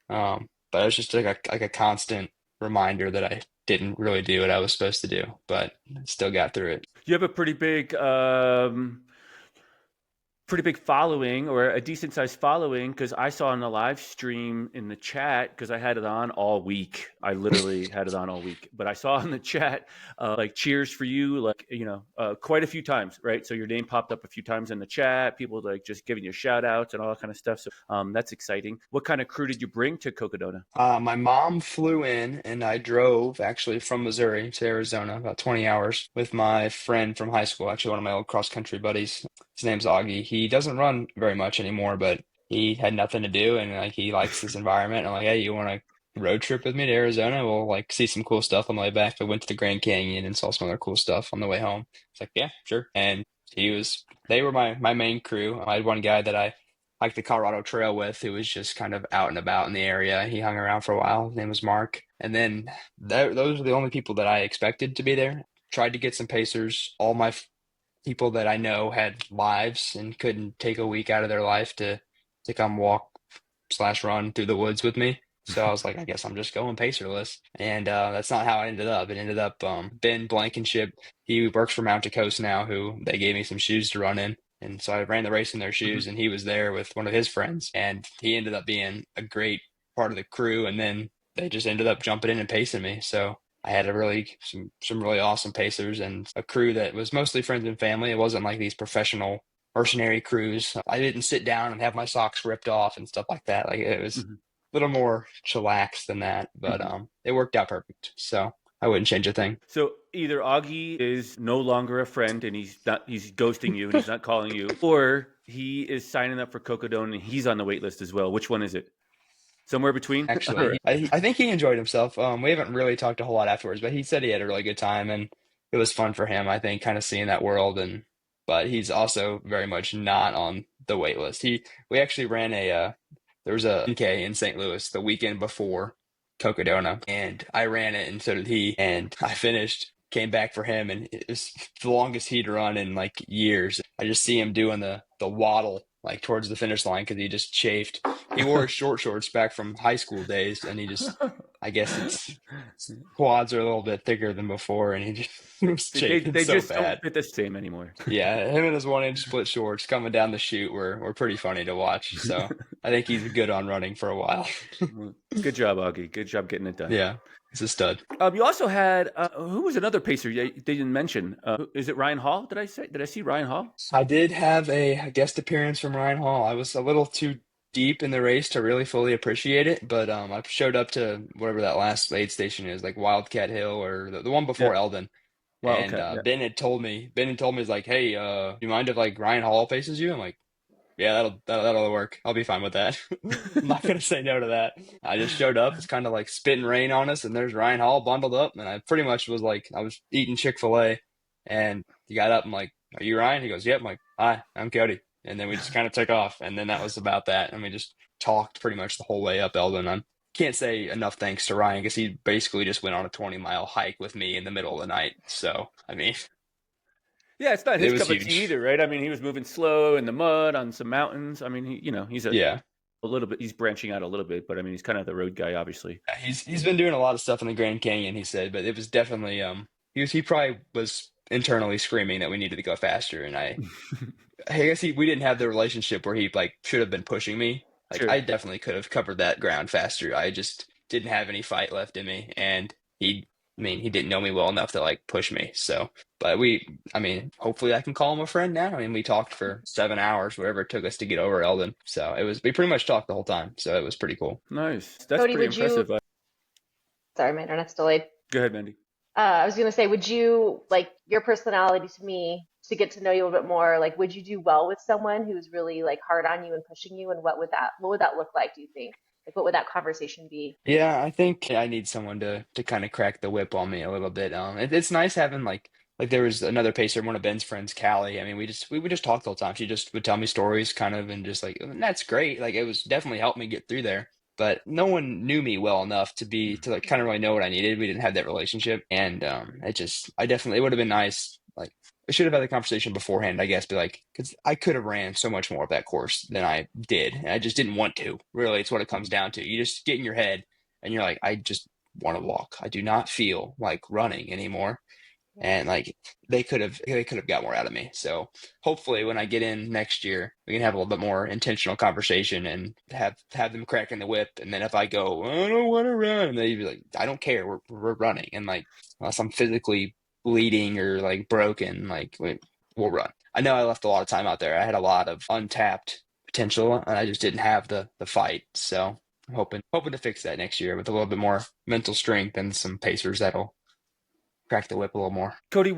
But it was just like a constant reminder that I didn't really do what I was supposed to do, but still got through it. You have a pretty big following, or a decent sized following, because I saw in the live stream in the chat, because I had it on all week. I literally had it on all week, but I saw in the chat like cheers for you, like quite a few times, right? So your name popped up a few times in the chat. People like just giving you shout outs and all that kind of stuff. So that's exciting. What kind of crew did you bring to Cocodona? My mom flew in, and I drove actually from Missouri to Arizona, about 20 hours, with my friend from high school, actually one of my old cross country buddies. His name's Augie. He doesn't run very much anymore, but he had nothing to do, and like he likes this environment. I'm like, hey, you want to road trip with me to Arizona? We'll like see some cool stuff on the way back. I went to the Grand Canyon and saw some other cool stuff on the way home. It's like, yeah, sure. And they were my main crew. I had one guy that I like the Colorado Trail with, who was just kind of out and about in the area. He hung around for a while. His name was Mark. And then those are the only people that I expected to be there. Tried to get some pacers. All my people that I know had lives and couldn't take a week out of their life to come walk slash run through the woods with me. So I was like, I guess I'm just going pacerless. And that's not how it ended up. It ended up Ben Blankenship. He works for Mountain Coast now, who they gave me some shoes to run in. And so I ran the race in their shoes, and he was there with one of his friends. And he ended up being a great part of the crew. And then they just ended up jumping in and pacing me. So I had some really awesome pacers and a crew that was mostly friends and family. It wasn't like these professional mercenary crews. I didn't sit down and have my socks ripped off and stuff like that. Like it was Mhm. little more chillaxed than that, but it worked out perfect. So I wouldn't change a thing. So either Augie is no longer a friend and he's ghosting you and he's not calling you, or he is signing up for Cocodona and he's on the wait list as well. Which one is it? Somewhere between? Actually, I think he enjoyed himself. We haven't really talked a whole lot afterwards, but he said he had a really good time and it was fun for him, I think, kind of seeing that world. And but he's also very much not on the wait list. We actually ran there was a 10K in St. Louis the weekend before Cocodona, and I ran it, and so did he. And I finished, came back for him, and it was the longest he'd run in like years. I just see him doing the waddle like towards the finish line because he just chafed. He wore his short shorts back from high school days, and he just, I guess it's quads are a little bit thicker than before, and he just was chafing they so just bad. don't fit the same anymore. Yeah, him and his 1 inch split shorts coming down the chute were pretty funny to watch. So I think he's good on running for a while. Good job, Augie. Good job getting it done. Yeah, he's a stud. You also had who was another pacer they didn't mention? Is it Ryan Hall? Did I see Ryan Hall? I did have a guest appearance from Ryan Hall. I was a little too deep in the race to really fully appreciate it, but I showed up to whatever that last aid station is, like Wildcat Hill or the one before Yeah. Eldon. Well, And okay. Yeah. Ben had told me, he's like, hey, do you mind if like Ryan Hall paces you? I'm like, yeah, that'll work. I'll be fine with that. I'm not gonna say no to that. I just showed up. It's kind of like spitting rain on us, and there's Ryan Hall bundled up, and I pretty much was like, I was eating Chick-fil-A, and he got up. I'm like, "Are you Ryan?" He goes, "Yep." I'm like, "Hi, I'm Cody." And then we just kind of took off, and then that was about that. And we just talked pretty much the whole way up Eldon. I can't say enough thanks to Ryan because he basically just went on a 20-mile hike with me in the middle of the night. So I mean, Yeah, it's not it his was cup of tea huge. either, right? I mean, he was moving slow in the mud on some mountains. I mean, he's a Yeah. little bit. He's branching out a little bit, but I mean, he's kind of the road guy, obviously. He's been doing a lot of stuff in the Grand Canyon, he said, but it was definitely he probably was internally screaming that we needed to go faster, and I guess we didn't have the relationship where he like should have been pushing me. Like Sure. I definitely could have covered that ground faster. I just didn't have any fight left in me, and he didn't know me well enough to like push me. So, but hopefully I can call him a friend now. I mean, we talked for 7 hours, whatever it took us to get over Eldon. So we pretty much talked the whole time. So it was pretty cool. Nice. That's Cody, pretty would you? impressive. Sorry, my internet's delayed. Go ahead, Mandy. I was gonna say, would you like your personality to me to get to know you a little bit more? Like, would you do well with someone who's really like hard on you and pushing you? And what would that look like? Do you think? Like, what would that conversation be? Yeah, I think I need someone to kind of crack the whip on me a little bit. It's nice having like there was another pacer, one of Ben's friends, Callie. I mean, we would just talk the whole time. She just would tell me stories, kind of, and just like, and that's great. Like it was definitely helped me get through there. But no one knew me well enough to like kind of really know what I needed. We didn't have that relationship, and it would have been nice. Like I should have had the conversation beforehand, I guess, be like, because I could have ran so much more of that course than I did, and I just didn't want to. Really, it's what it comes down to. You just get in your head, and you're like, I just want to walk. I do not feel like running anymore, and like they could have got more out of me. So hopefully, when I get in next year, we can have a little bit more intentional conversation and have them cracking the whip. And then if I go, I don't want to run, they'd be like, I don't care. We're running, and like unless I'm physically bleeding or like broken, like we'll run. I know I left a lot of time out there. I had a lot of untapped potential, and I just didn't have the fight. So I'm hoping to fix that next year with a little bit more mental strength and some pacers that'll crack the whip a little more. Cody,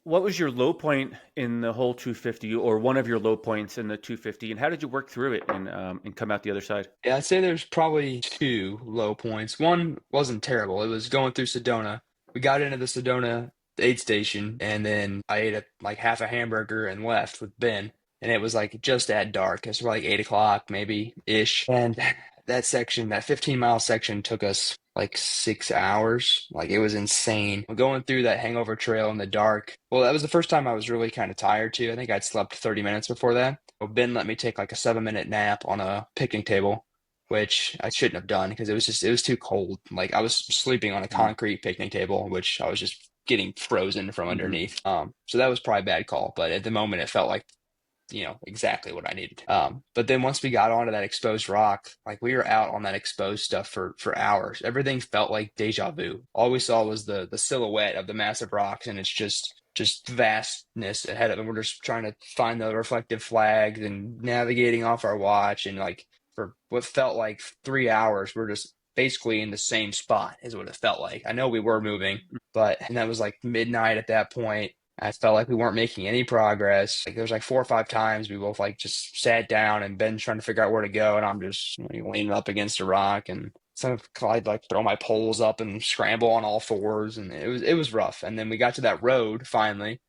what was your low point in the whole 250, or one of your low points in the 250, and how did you work through it and come out the other side? Yeah, I'd say there's probably two low points. One wasn't terrible. It was going through Sedona. We got into the Sedona aid station, and then I ate like half a hamburger and left with Ben. And it was like just at dark. It's like 8 o'clock, maybe ish. And that section, that 15-mile section, took us like 6 hours. Like it was insane. Going through that hangover trail in the dark. Well, that was the first time I was really kind of tired too. I think I'd slept 30 minutes before that. Well, Ben let me take like a 7-minute nap on a picnic table, which I shouldn't have done because it was too cold. Like I was sleeping on a concrete picnic table, which I was just getting frozen from Mm-hmm. underneath. So that was probably a bad call. But at the moment, it felt like exactly what I needed. But then once we got onto that exposed rock, like we were out on that exposed stuff for hours. Everything felt like deja vu. All we saw was the silhouette of the massive rocks, and it's just vastness ahead of them. We're just trying to find the reflective flags and navigating off our watch, and like for what felt like 3 hours. We're just basically in the same spot is what it felt like. I know we were moving, and that was like midnight at that point. I felt like we weren't making any progress. Like there was like 4 or 5 times we both like just sat down and Ben's trying to figure out where to go, and I'm just leaning up against a rock, and so I'd like throw my poles up and scramble on all fours, and it was rough. And then we got to that road finally,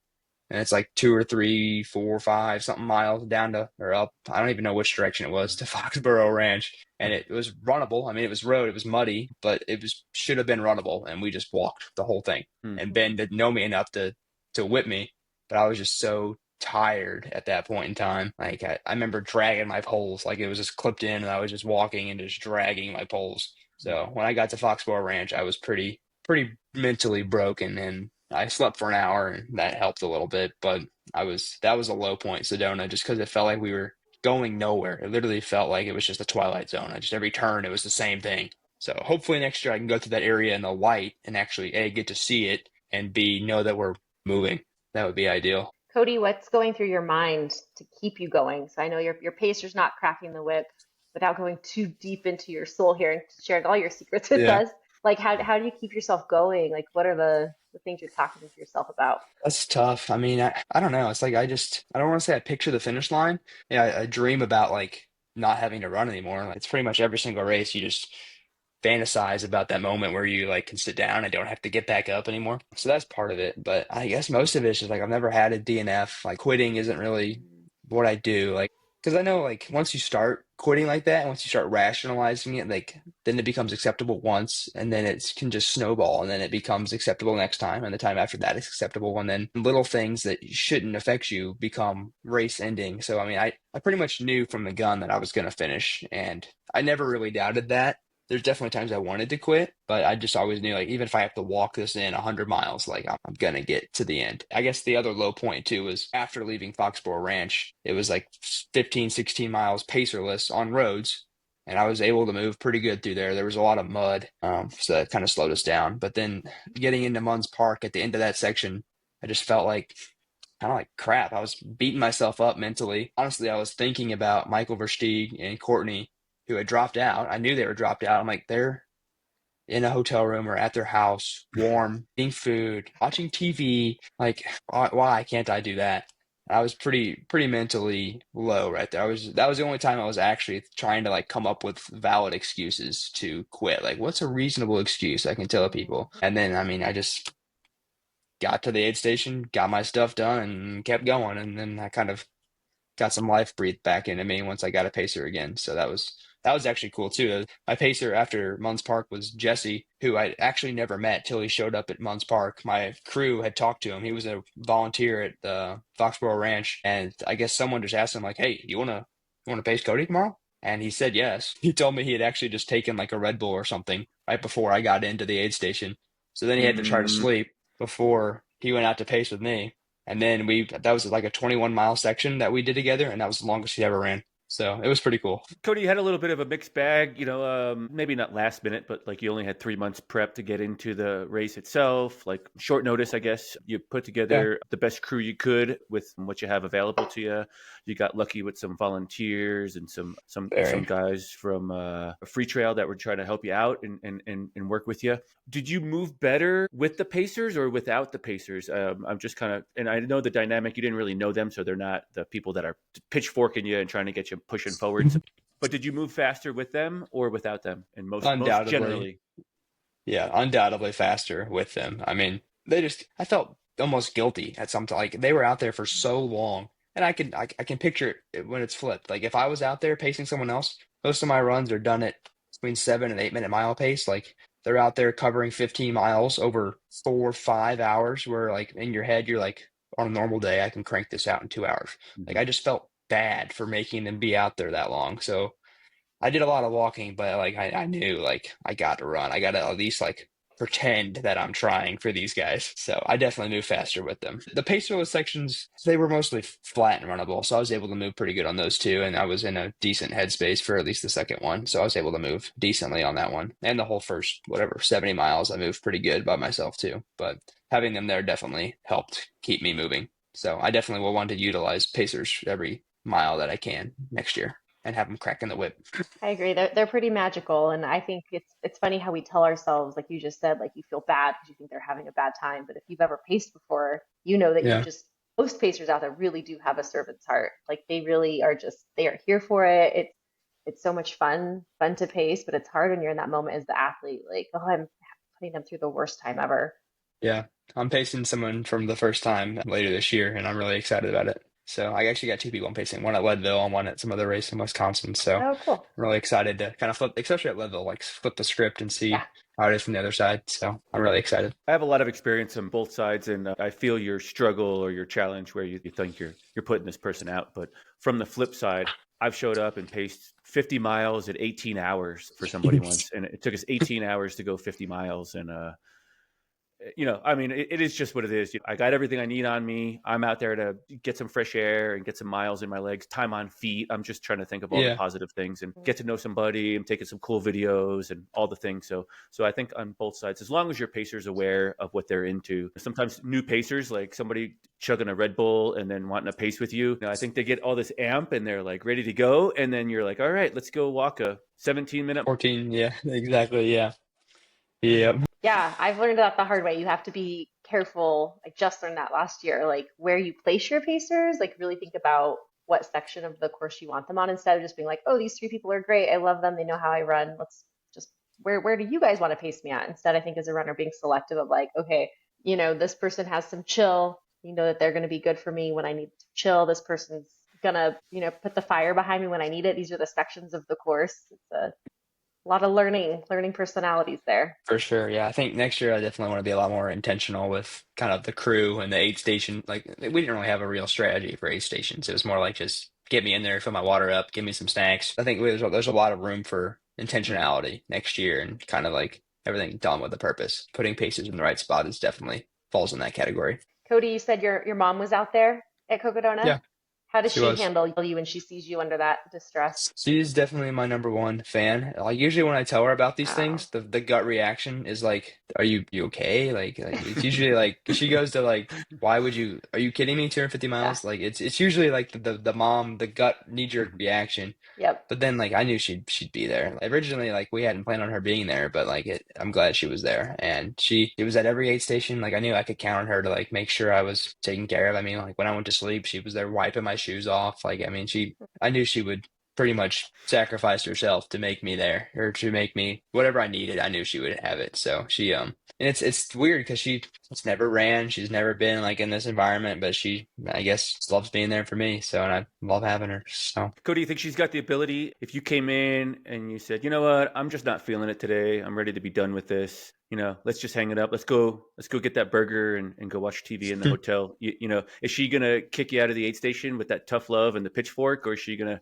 and it's like 2 or 3, 4, 5 something miles down to or up. I don't even know which direction it was to Foxborough Ranch, and it was runnable. I mean, it was road, it was muddy, but should have been runnable, and we just walked the whole thing. And Ben didn't know me enough to whip me, but I was just so tired at that point in time. Like I remember dragging my poles, like it was just clipped in, and I was just walking and just dragging my poles. So when I got to Foxborough Ranch, I was pretty mentally broken, and I slept for an hour, and that helped a little bit. But that was a low point, Sedona, just because it felt like we were going nowhere. It literally felt like it was just a twilight zone. Just every turn, it was the same thing. So hopefully next year I can go to that area in the light and actually A, get to see it, and B, know that we're moving. That would be ideal. Cody, what's going through your mind to keep you going? So I know your pacer's not cracking the whip without going too deep into your soul here and sharing all your secrets with Yeah. us. Like how do you keep yourself going? Like what are the things you're talking to yourself about? That's tough. I mean, I don't know. It's like I don't want to say I picture the finish line. Yeah, I dream about like not having to run anymore. Like, it's pretty much every single race you just fantasize about that moment where you like can sit down and don't have to get back up anymore. So that's part of it. But I guess most of it is just like I've never had a DNF. Like quitting isn't really what I do. Like because I know like once you start quitting like that, once you start rationalizing it, like then it becomes acceptable once, and then it can just snowball, and then it becomes acceptable next time, and the time after that is acceptable, and then little things that shouldn't affect you become race ending. So I mean, I pretty much knew from the gun that I was going to finish, and I never really doubted that. There's definitely times I wanted to quit, but I just always knew like even if I have to walk this in 100 miles, like I'm gonna get to the end. I guess the other low point too was after leaving Foxborough Ranch, it was like 15, 16 miles pacerless on roads, and I was able to move pretty good through there. There was a lot of mud, so that kind of slowed us down. But then getting into Munns Park at the end of that section, I just felt like kind of like crap. I was beating myself up mentally. Honestly, I was thinking about Michael Versteeg and Courtney, who had dropped out. I knew they were dropped out. I'm like, they're in a hotel room or at their house, warm, eating food, watching TV. Like, why can't I do that? I was pretty mentally low right there. That was the only time I was actually trying to like come up with valid excuses to quit. Like, what's a reasonable excuse I can tell people? And then, I mean, I just got to the aid station, got my stuff done, and kept going. And then I kind of got some life breathed back into me once I got a pacer again. So that was actually cool too. My pacer after Munns Park was Jesse, who I actually never met till he showed up at Munns Park. My crew had talked to him. He was a volunteer at the Foxborough Ranch, and I guess someone just asked him like, "Hey, you wanna pace Cody tomorrow?" And he said yes. He told me he had actually just taken like a Red Bull or something right before I got into the aid station. So then he had to try to sleep before he went out to pace with me. And then that was like a 21-mile section that we did together, and that was the longest he ever ran. So it was pretty cool. Cody, you had a little bit of a mixed bag, maybe not last minute, but like you only had 3 months prep to get into the race itself, like short notice, I guess. You put together the best crew you could with what you have available to you. You got lucky with some volunteers and some guys from Free Trail that were trying to help you out and work with you. Did you move better with the Pacers or without the Pacers? I'm just kind of, and I know the dynamic, you didn't really know them, so they're not the people that are pitchforking you and trying to get you pushing forward. But did you move faster with them or without them? And most generally. Yeah, undoubtedly faster with them. I mean, I felt almost guilty at some time. Like they were out there for so long, and I can picture it when it's flipped. Like if I was out there pacing someone else, most of my runs are done at between 7 and 8 minute mile pace. Like they're out there covering 15 miles over 4 or 5 hours, where like in your head, you're like, on a normal day, I can crank this out in 2 hours. Like I just felt bad for making them be out there that long. So I did a lot of walking, but like I knew like I got to run. I got to at least like pretend that I'm trying for these guys. So I definitely moved faster with them. The pacerless sections, they were mostly flat and runnable, so I was able to move pretty good on those two, and I was in a decent headspace for at least the second one, so I was able to move decently on that one. And the whole first 70 miles, I moved pretty good by myself too. But having them there definitely helped keep me moving. So I definitely will want to utilize pacers every mile that I can next year. and have them cracking the whip. I agree. They're pretty magical, and I think it's funny how we tell ourselves, like you just said, like you feel bad because you think they're having a bad time. But if you've ever paced before, you know that you Yeah. just most pacers out there really do have a servant's heart. Like they really are just they are here for it. It's so much fun to pace, but it's hard when you're in that moment as the athlete. Like, oh, I'm putting them through the worst time ever. Yeah. I'm pacing someone from the first time later this year, and I'm really excited about it. So I actually got two people I'm pacing, one at Leadville and one at some other race in Wisconsin. So Oh, cool. I'm really excited to kind of flip, especially at Leadville, like flip the script and Yeah. see how it is from the other side. So I'm really excited. I have a lot of experience on both sides, and I feel your struggle or your challenge where you think you're putting this person out. But from the flip side, I've showed up and paced 50 miles at 18 hours for somebody once, and it took us 18 hours to go 50 miles. And I mean, it is just what it is. I got everything I need on me. I'm out there to get some fresh air and get some miles in my legs, time on feet. I'm just trying to think of all the Yeah, positive things and get to know somebody. I'm taking some cool videos and all the things. So I think on both sides, as long as your pacer's aware of what they're into. Sometimes new pacers, like somebody chugging a Red Bull and then wanting to pace with you, I think they get all this amp and they're like ready to go. And then you're like, all right, let's go walk a 17-minute. 14. Yeah, exactly. Yeah. Yep. Yeah, I've learned that the hard way. You have to be careful. I just learned that last year, like where you place your pacers, like really think about what section of the course you want them on instead of just being like, oh, these three people are great. I love them. They know how I run. Let's just where do you guys want to pace me at? Instead, I think as a runner being selective of like, okay, this person has some chill. You know that they're going to be good for me when I need to chill. This person's gonna, put the fire behind me when I need it. These are the sections of the course. It's a lot of learning personalities there. For sure. Yeah. I think next year I definitely want to be a lot more intentional with kind of the crew and the aid station. Like we didn't really have a real strategy for aid stations. It was more like just get me in there, fill my water up, give me some snacks. I think there's a lot of room for intentionality next year and kind of like everything done with a purpose. Putting paces in the right spot is definitely falls in that category. Cody, you said your mom was out there at Cocodona. Yeah, How does she she was. handle you when she sees you under that distress? She's definitely my number one fan. Like usually when I tell her about these Oh, things, the gut reaction is like, "Are you okay?" Like it's usually like she goes to like, "Why would you? Are you kidding me? 250 yeah. miles?" Like it's usually like the mom, the gut knee jerk reaction. Yep. But then like I knew she'd be there. Originally like we hadn't planned on her being there, but like I'm glad she was there. And she was at every aid station. Like I knew I could count on her to like make sure I was taken care of. I mean, like when I went to sleep, she was there wiping my shoes off. Like I mean, I knew she would pretty much sacrifice herself to make me there or to make me whatever I needed. I knew she would have it. So and it's weird because she's never ran. She's never been like in this environment, but she, I guess, loves being there for me. So, and I love having her. So, Cody, you think she's got the ability? If you came in and you said, you know what, I'm just not feeling it today. I'm ready to be done with this. Let's just hang it up. Let's go get that burger and go watch TV in the hotel. Is she gonna kick you out of the aid station with that tough love and the pitchfork, or is she gonna,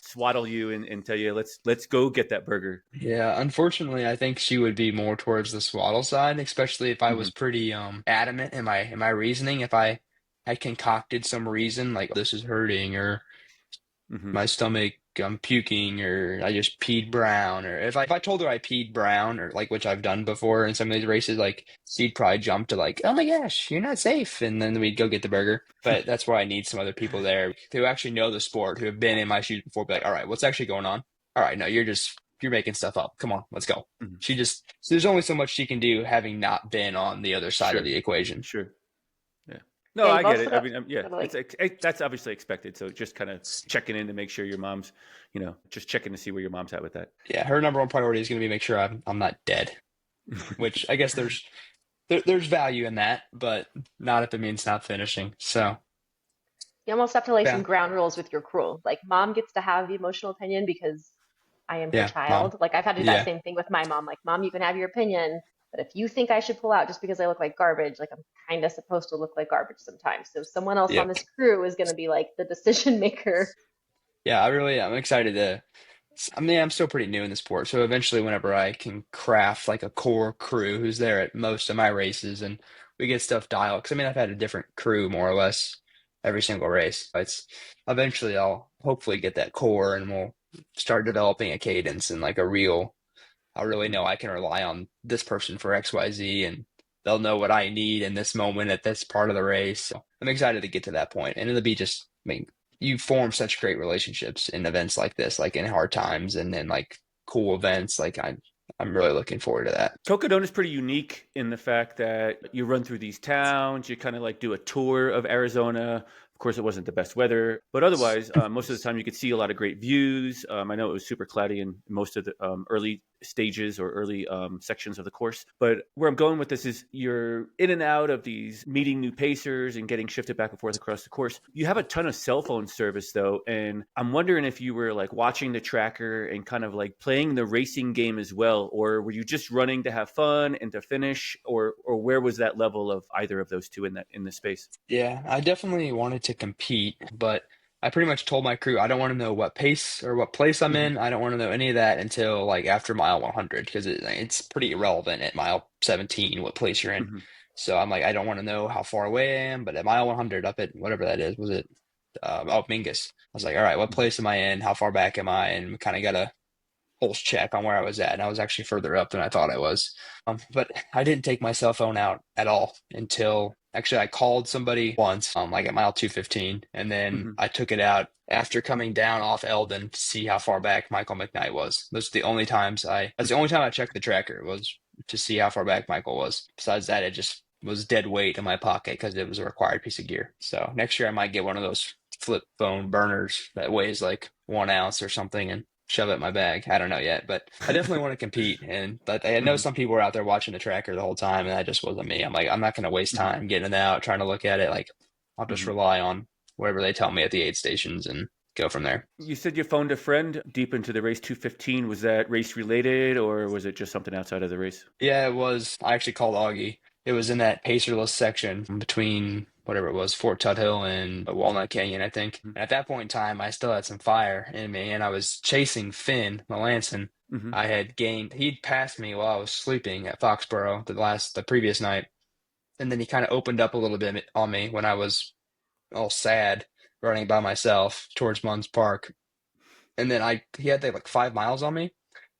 swaddle you and tell you, let's go get that burger? yeah, unfortunately, I think she would be more towards the swaddle side, especially if I Hmm. was pretty adamant in my reasoning. If I had concocted some reason like this is hurting or Hmm. my stomach, I'm puking, or I just peed brown, or if I told her I peed brown, or like which I've done before in some of these races, like she'd probably jump to like, oh my gosh, you're not safe, and then we'd go get the burger. But that's why I need some other people there who actually know the sport, who have been in my shoes before. Be like, all right, what's actually going on? All right, no, you're making stuff up. Come on, let's go. Hmm. There's only so much she can do having not been on the other side of Sure, the equation. sure. Yeah. No, Yeah, I you've get also it. I got mean, yeah, got to like that's obviously expected. So just kind of checking in to make sure your mom's, just checking to see where your mom's at with that. Yeah, her number one priority is going to be make sure I'm not dead, which I guess there's value in that, but not if it means not finishing. So you almost have to lay some yeah, ground rules with your crew. Like mom gets to have the emotional opinion because I am her yeah, mom, child. Like I've had to do that yeah, same thing with my mom. Like, mom, you can have your opinion, but if you think I should pull out just because I look like garbage, like I'm kind of supposed to look like garbage sometimes. So someone else on yep, this crew is going to be like the decision maker. yeah. I'm excited to. I mean, I'm still pretty new in the sport, so eventually, whenever I can craft like a core crew who's there at most of my races, and we get stuff dialed, because I mean, I've had a different crew more or less every single race. It's eventually I'll hopefully get that core, and we'll start developing a cadence and like a real. I really know Mhm. I can rely on this person for XYZ and they'll know what I need in this moment at this part of the race. So I'm excited to get to that point. And it'll be just, I mean, you form such great relationships in events like this, like in hard times and then like cool events. Like I'm really looking forward to that. Cocodona is pretty unique in the fact that you run through these towns, you kind of like do a tour of Arizona. Of course, it wasn't the best weather, but otherwise, most of the time you could see a lot of great views. I know it was super cloudy in most of the early stages or early sections of the course. But where I'm going with this is you're in and out of these meeting new pacers and getting shifted back and forth across the course. You have a ton of cell phone service though. And I'm wondering if you were like watching the tracker and kind of like playing the racing game as well, or were you just running to have fun and to finish, or where was that level of either of those two in the space? Yeah, I definitely wanted to compete, but I pretty much told my crew I don't want to know what pace or what place I'm Mm-hmm, in. I don't want to know any of that until like after mile 100 because it's pretty irrelevant at mile 17 what place you're in. mm-hmm, So I'm like, I don't want to know how far away I am, but at mile 100 up at whatever that is, was it Mingus? I was like, all right, what mm-hmm, place am I in? How far back am I? And kind of got a pulse check on where I was at, and I was actually further up than I thought I was. But I didn't take my cell phone out at all until actually I called somebody once, like at mile 215, and then mm-hmm. I took it out after coming down off Eldon to see how far back Michael McKnight was. That's the only time I checked the tracker was to see how far back Michael was. Besides that, it just was dead weight in my pocket because it was a required piece of gear. So next year I might get one of those flip phone burners that weighs like 1 ounce or something and shove it in my bag. I don't know yet, but I definitely want to compete. And but I know Mm-hmm, some people were out there watching the tracker the whole time, and that just wasn't me. I'm like, I'm not going to waste mm-hmm, time getting it out, trying to look at it. Like, I'll just mm-hmm. rely on whatever they tell me at the aid stations and go from there. You said you phoned a friend deep into the race 215. Was that race related or was it just something outside of the race? Yeah, it was. I actually called Augie. It was in that pacerless section between whatever it was, Fort Tuthill and Walnut Canyon, I think. And at that point in time, I still had some fire in me, and I was chasing Finn Melanson. Mm-hmm. He'd passed me while I was sleeping at Foxborough the previous night, and then he kind of opened up a little bit on me when I was all sad running by myself towards Munns Park. And then he had like 5 miles on me.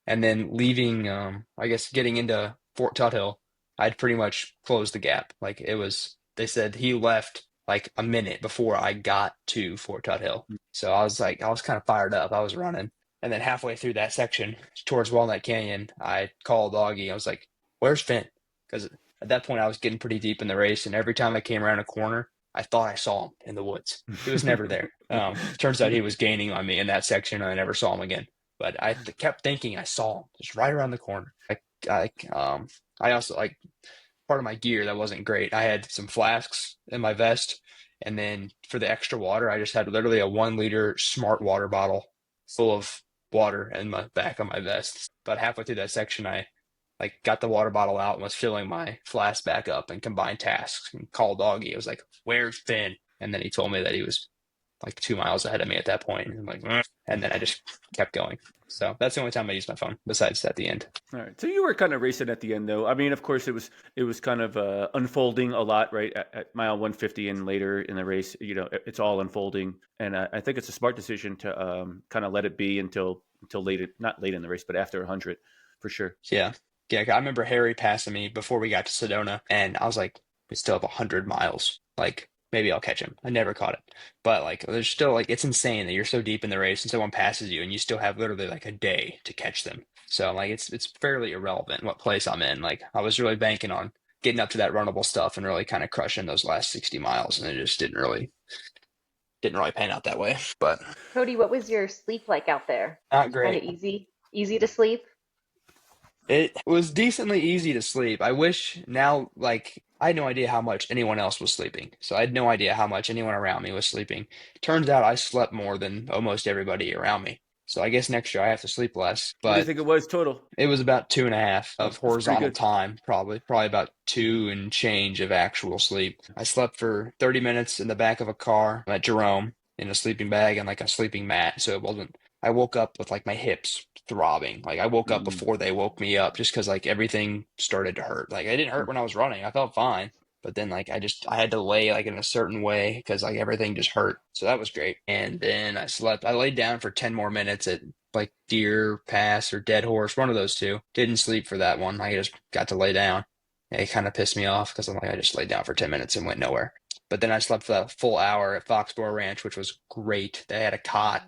And then leaving, I guess getting into Fort Tuthill, I'd pretty much closed the gap. They said he left like a minute before I got to Fort Tuthill. So I was kind of fired up. I was running. And then halfway through that section towards Walnut Canyon, I called Augie. I was like, where's Finn? Because at that point I was getting pretty deep in the race. And every time I came around a corner, I thought I saw him in the woods. He was never there. Turns out he was gaining on me in that section, and I never saw him again. But I kept thinking I saw him just right around the corner. I also like part of my gear that wasn't great. I had some flasks in my vest, and then for the extra water, I just had literally a 1 liter smart water bottle full of water in my back of my vest. About halfway through that section, I like got the water bottle out and was filling my flask back up and combined tasks and called Augie. I was like, "Where's Finn?" And then he told me that he was like 2 miles ahead of me at that point. And I'm like, "Ugh." And then I just kept going. So that's the only time I used my phone, besides at the end. All right. So you were kind of racing at the end, though. I mean, of course, it was kind of unfolding a lot, right? At mile 150 and later in the race, it's all unfolding, and I think it's a smart decision to kind of let it be until late, not late in the race, but after 100, for sure. Yeah. Yeah. I remember Harry passing me before we got to Sedona, and I was like, we still have 100 miles. Like, maybe I'll catch him. I never caught it. But like there's still like it's insane that you're so deep in the race and someone passes you and you still have literally like a day to catch them. So like it's fairly irrelevant what place I'm in. Like I was really banking on getting up to that runnable stuff and really kind of crushing those last 60 miles, and it just didn't really pan out that way. But Cody, what was your sleep like out there? not Kind great. of easy to sleep? It was decently easy to sleep. I wish now, like, I had no idea how much anyone else was sleeping. So I had no idea how much anyone around me was sleeping. Turns out I slept more than almost everybody around me. So I guess next year I have to sleep less. What do you But think it was total? it was about 2.5 Oh, of that's pretty horizontal good. time, probably about two and change of actual sleep. I slept for 30 minutes in the back of a car at Jerome in a sleeping bag and like a sleeping mat. So it wasn't, I woke up with like my hips throbbing. Like I woke up Mm-hmm. before they woke me up just because like everything started to hurt. Like it didn't hurt when I was running. I felt fine. But then like I had to lay like in a certain way because like everything just hurt. So that was great. And then I laid down for 10 more minutes at like Deer Pass or Dead Horse, one of those two. Didn't sleep for that one. I just got to lay down. It kind of pissed me off because I'm like, I just laid down for 10 minutes and went nowhere. But then I slept for that full hour at Foxborough Ranch, which was great. They had a cot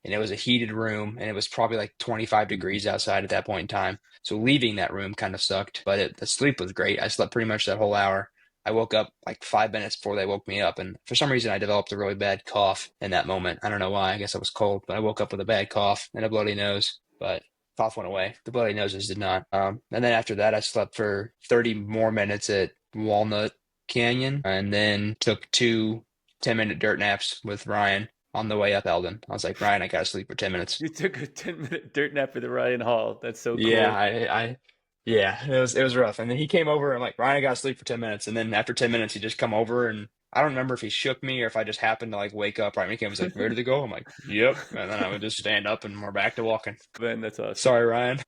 and it was a heated room and it was probably like 25 degrees outside at that point in time. So leaving that room kind of sucked, but the sleep was great. I slept pretty much that whole hour. I woke up like 5 minutes before they woke me up. And for some reason, I developed a really bad cough in that moment. I don't know why. I guess I was cold, but I woke up with a bad cough and a bloody nose. But cough went away. The bloody noses did not. And then after that, I slept for 30 more minutes at Walnut Canyon and then took two 10-minute dirt naps with Ryan on the way up Eldon. I was like, Ryan, I gotta sleep for 10 minutes. You took a 10-minute dirt nap for the Ryan Hall. That's so Yeah, cool. yeah, it was rough. And then he came over and like, Ryan, I gotta sleep for 10 minutes. And then after 10 minutes, he just come over and I don't remember if he shook me or if I just happened to like wake up right when he came. He was like, ready to go? I'm like, yep. And then I would just stand up and we're back to walking. Man, that's awesome. Sorry, Ryan.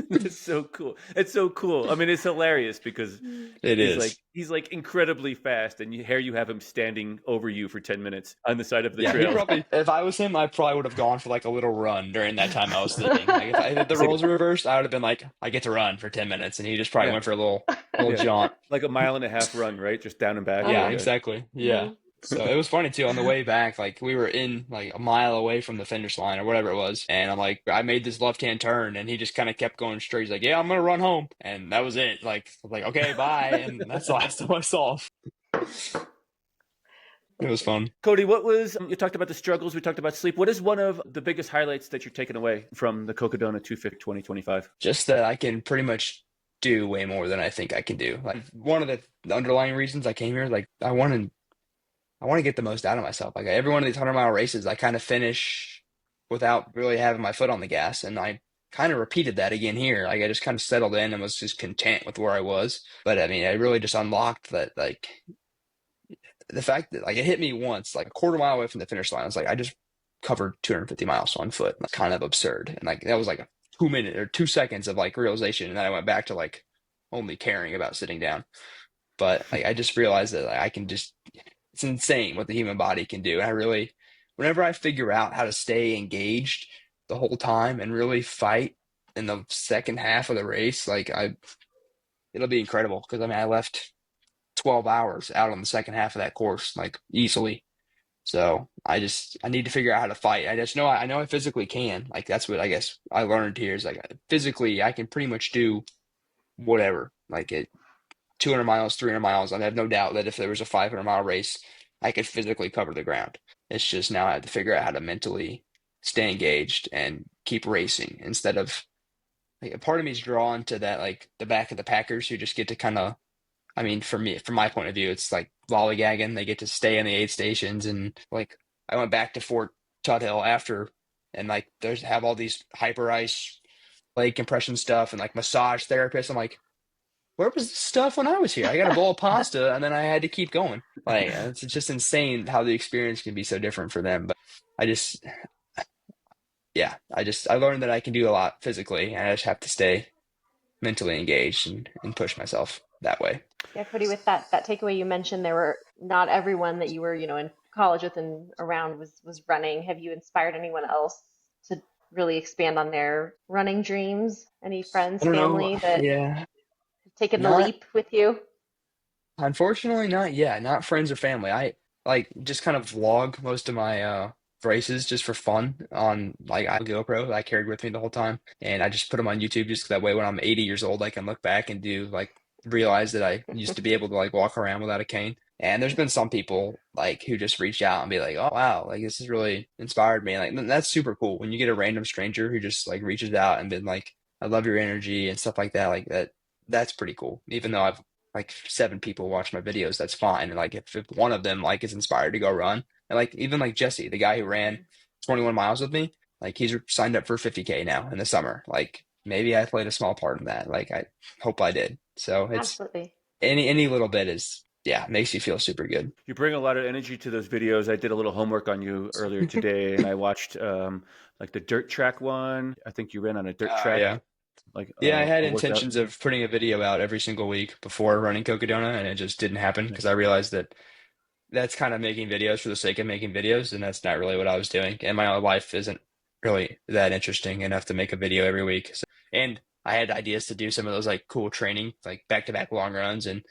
It's so cool. It's so cool. I mean, it's hilarious because he's like incredibly fast, and here you have him standing over you for 10 minutes on the side of the Yeah, he trail. probably, if I was him, I probably would have gone for like a little run during that time I was sleeping. Like if the roles were reversed, I would have been like, I get to run for 10 minutes, and he just probably went for a little jaunt. Like a 1.5 mile run, right? Just down and back. Yeah, exactly. Yeah. So it was funny too. On the way back, like we were in like a mile away from the finish line or whatever it was, and I'm like, I made this left-hand turn, and he just kind of kept going straight. He's like, "Yeah, I'm gonna run home," and that was it. Like, I was like, okay, bye, and that's the last time I saw him. It was fun. Cody, you talked about the struggles, we talked about sleep. What is one of the biggest highlights that you're taking away from the Cocodona 250 2025? Just that I can pretty much do way more than I think I can do. Like one of the underlying reasons I came here, like I want to get the most out of myself. Like every one of these 100-mile races, I kind of finish without really having my foot on the gas. And I kind of repeated that again here. Like I just kind of settled in and was just content with where I was. But I mean, I really just unlocked that, like the fact that like it hit me once, like a quarter mile away from the finish line. I was like, I just covered 250 miles on foot. That's kind of absurd. And like that was like a 2 minute or 2 seconds of like realization. And then I went back to like only caring about sitting down. But like I just realized that like, I can just, it's insane what the human body can do. And I really, whenever I figure out how to stay engaged the whole time and really fight in the second half of the race, like it'll be incredible. Because I mean, I left 12 hours out on the second half of that course, like easily. So I need to figure out how to fight. I know I physically can. Like that's what I guess I learned here is like physically I can pretty much do whatever. Like it 200 miles, 300 miles. I have no doubt that if there was a 500-mile race, I could physically cover the ground. It's just now I have to figure out how to mentally stay engaged and keep racing instead of like a part of me is drawn to that, like the back of the packers who just get to kind of, I mean, for me, from my point of view, it's like lollygagging. They get to stay in the aid stations. And like I went back to Fort Tuthill after and like have all these hyper ice leg compression stuff and like massage therapists. I'm like, where was this stuff when I was here? I got a bowl of pasta and then I had to keep going. Like it's just insane how the experience can be so different for them. But I just, I learned that I can do a lot physically and I just have to stay mentally engaged and push myself that way. Yeah, Cody, with that takeaway you mentioned, there were not everyone that you were, in college with and around was running. Have you inspired anyone else to really expand on their running dreams? Any friends, I don't family know. that Yeah. have taken the Not, leap with you? unfortunately, not yet. Not friends or family. I like just kind of vlog most of my races just for fun on like I have a GoPro that I carried with me the whole time, and I just put them on YouTube just that way when I'm 80 years old I can look back and do like realize that I used to be able to like walk around without a cane. And there's been some people like who just reach out and be like, "Oh wow, like this has really inspired me." Like that's super cool when you get a random stranger who just like reaches out and been like, "I love your energy" and stuff like that. Like that's pretty cool. Even though I've like 7 people watch my videos, that's fine. And like if one of them like is inspired to go run, and like even like Jesse, the guy who ran 21 miles with me, like he's signed up for 50K now in the summer. Like maybe I played a small part in that. Like I hope I did. So it's Absolutely. any little bit is makes you feel super good. You bring a lot of energy to those videos. I did a little homework on you earlier today, and I watched like the dirt track one. I think you ran on a dirt track. Yeah. Like Yeah, I had a workout. intentions of putting a video out every single week before running Cocodona, and it just didn't happen because I realized that that's kind of making videos for the sake of making videos, and that's not really what I was doing. And my life isn't really that interesting enough to make a video every week. And I had ideas to do some of those like cool training, like back-to-back long runs, and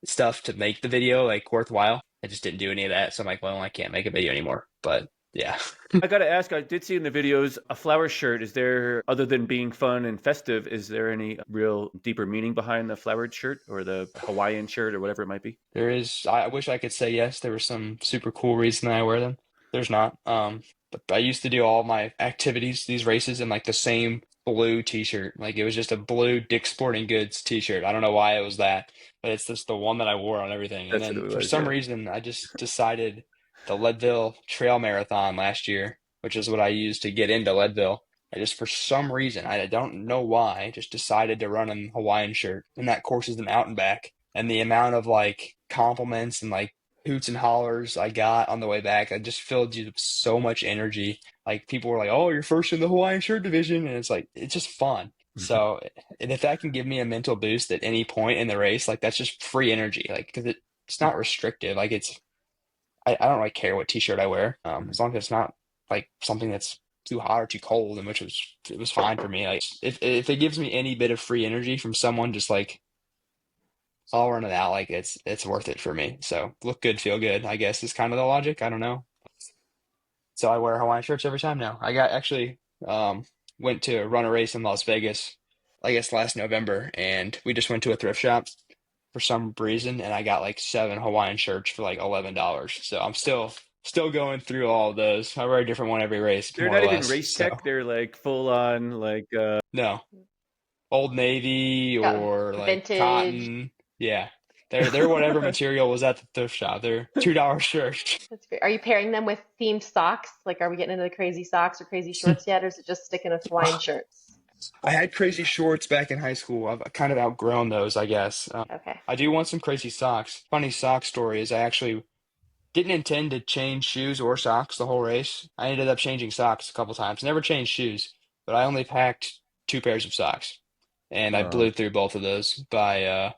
stuff to make the video like worthwhile. I just didn't do any of that. So I'm like, well, I can't make a video anymore. But yeah. I got to ask, I did see in the videos a flower shirt. Is there, other than being fun and festive, is there any real deeper meaning behind the flowered shirt or the Hawaiian shirt or whatever it might be? There is, I wish I could say yes, there was some super cool reason that I wear them. There's not. But I used to do all my activities, these races, in like the same blue t-shirt. Like it was just a blue Dick's Sporting Goods t-shirt. I don't know why it was that, but it's just the one that I wore on everything. And That's what then it for was, some yeah. reason, I just decided the Leadville Trail Marathon last year, which is what I used to get into Leadville. I just, for some reason, I don't know why, just decided to run in Hawaiian shirt. And that course is an out and back. And the amount of like compliments and like hoots and hollers I got on the way back, I just filled you with so much energy. Like people were like, "Oh, you're first in the Hawaiian shirt division," and it's like it's just fun. So, and if that can give me a mental boost at any point in the race, like that's just free energy. Like because it's not restrictive. Like I don't really care what t-shirt I wear, as long as it's not like something that's too hot or too cold, and which was it was fine for me. Like if it gives me any bit of free energy from someone, just like I'll run it out. Like it's worth it for me. So look good, feel good, I guess is kind of the logic. I don't know. So I wear Hawaiian shirts every time now. I got actually went to run a race in Las Vegas, I guess last November, and we just went to a thrift shop for some reason, and I got like 7 Hawaiian shirts for like $11. So I'm still going through all of those. I wear a different one every race, They're more or not even less. race So tech. They're like full on, like, no, Old Navy Got or like vintage. cotton. Yeah. They're whatever material was at the thrift shop. They're $2 shirts. That's great. Are you pairing them with themed socks? Like, are we getting into the crazy socks or crazy shorts yet, or is it just sticking with Hawaiian shirts? I had crazy shorts back in high school. I've kind of outgrown those, I guess. Okay. I do want some crazy socks. Funny sock story is I actually didn't intend to change shoes or socks the whole race. I ended up changing socks a couple times. Never changed shoes, but I only packed 2 pairs of socks, and I oh, blew through both of those by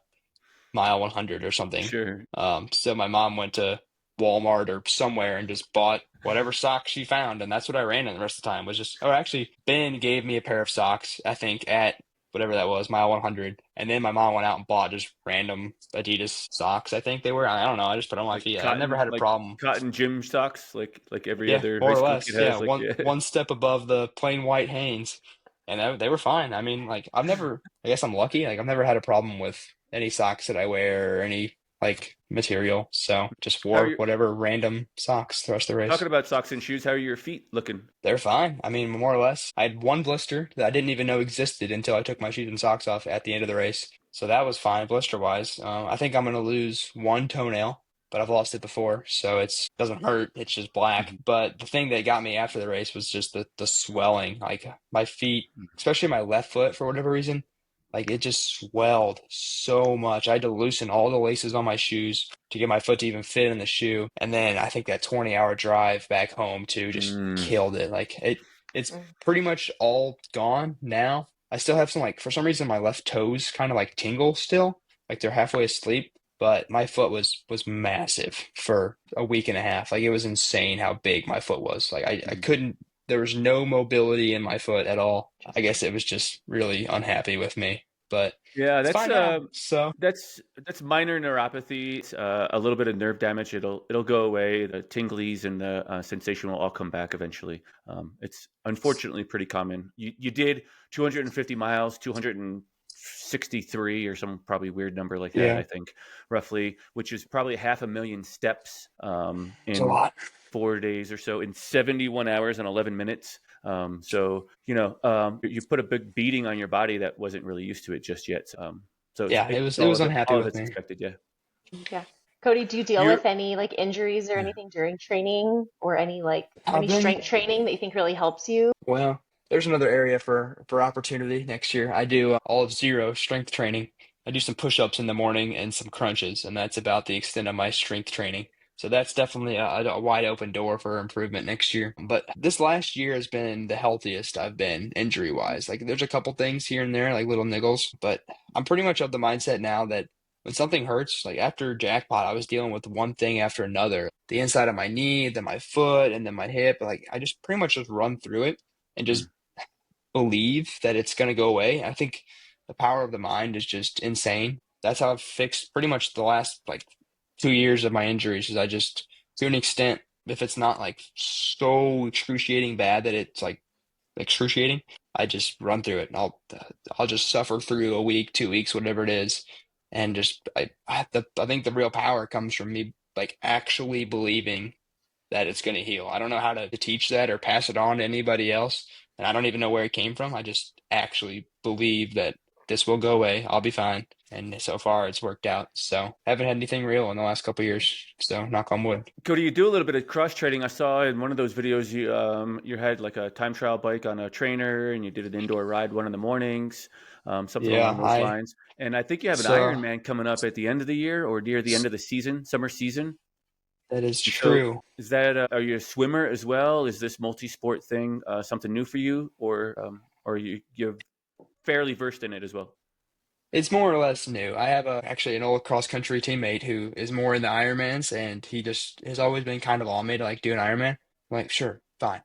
mile 100 or something. sure. So my mom went to Walmart or somewhere and just bought whatever socks she found, and that's what I ran in the rest of the time. Was just, or actually, Ben gave me a pair of socks, I think, at whatever that was, mile 100, and then my mom went out and bought just random Adidas socks. I think they were. I don't know. I just put them on my feet. I never had a Like problem. cotton gym socks, like every Yeah, other high more or school kid less. Yeah, has. Like, one yeah. one step above the plain white Hanes, and they were fine. I mean, like I've never. I guess I'm lucky. Like I've never had a problem with any socks that I wear or any like material. So just How are wore you whatever random socks the rest of the talking race. about socks and shoes? How are your feet looking? They're fine. I mean, more or less. I had one blister that I didn't even know existed until I took my shoes and socks off at the end of the race. So that was fine, blister wise. I think I'm gonna lose one toenail, but I've lost it before, so it's doesn't hurt. It's just black. Mhm. But the thing that got me after the race was just the swelling. Like my feet, especially my left foot, for whatever reason, like it just swelled so much. I had to loosen all the laces on my shoes to get my foot to even fit in the shoe. And then I think that 20-hour drive back home too just Mm. killed it. Like it's Mm. pretty much all gone now. I still have some like for some reason my left toes kind of like tingle still, like they're halfway asleep. But my foot was massive for a week and a half. Like it was insane how big my foot was. Like I couldn't there was no mobility in my foot at all. I Interesting. guess it was just really unhappy with me. But Yeah, it's fine now. So that's minor neuropathy. It's, a little bit of nerve damage. It'll go away. The tinglies and the sensation will all come back eventually. It's unfortunately pretty common. You did 250 miles, 263 or some probably weird number like that. I yeah, think roughly, which is probably 500,000 steps it's a in lot. 4 days or so in 71 hours and 11 minutes. So, you put a big beating on your body that wasn't really used to it just yet. So Yeah, it's it was unhappy all of with it's me. expected. Yeah. Yeah. Cody, do you deal You're, with any like injuries or anything during training or I've any been strength training that you think really helps you? Well, there's another area for opportunity next year. I do all of zero strength training. I do some push-ups in the morning and some crunches, and that's about the extent of my strength training. So that's definitely a wide open door for improvement next year. But this last year has been the healthiest I've been injury-wise. Like there's a couple things here and there, like little niggles, but I'm pretty much of the mindset now that when something hurts, like after jackpot, I was dealing with one thing after another. The inside of my knee, then my foot, and then my hip. Like I just pretty much just run through it and just believe that it's going to go away. I think the power of the mind is just insane. that's how I've fixed pretty much the last like 2 years of my injuries. Is I just, to an extent, if it's not like so excruciating bad that it's like excruciating, I just run through it and I'll just suffer through a week, 2 weeks, whatever it is, and just I think the real power comes from me like actually believing that it's going to heal. I don't know how to teach that or pass it on to anybody else, and I don't even know where it came from. I just actually believe that this will go away. I'll be fine. And so far, it's worked out. So haven't had anything real in the last couple of years. So knock on wood. Cody, you do a little bit of cross training. I saw in one of those videos you had like a time trial bike on a trainer, and you did an indoor ride one in the mornings, something Yeah, along those lines. And I think you have an so Ironman coming up at the end of the year or near the end of the season, summer season. that is And so, true. is that are you a swimmer as well? Is this multi-sport thing something new for you, or you're fairly versed in it as well? It's more or less new. I have actually an old cross country teammate who is more in the Ironmans, and he just has always been kind of on me to like do an Ironman. I'm like, sure, fine,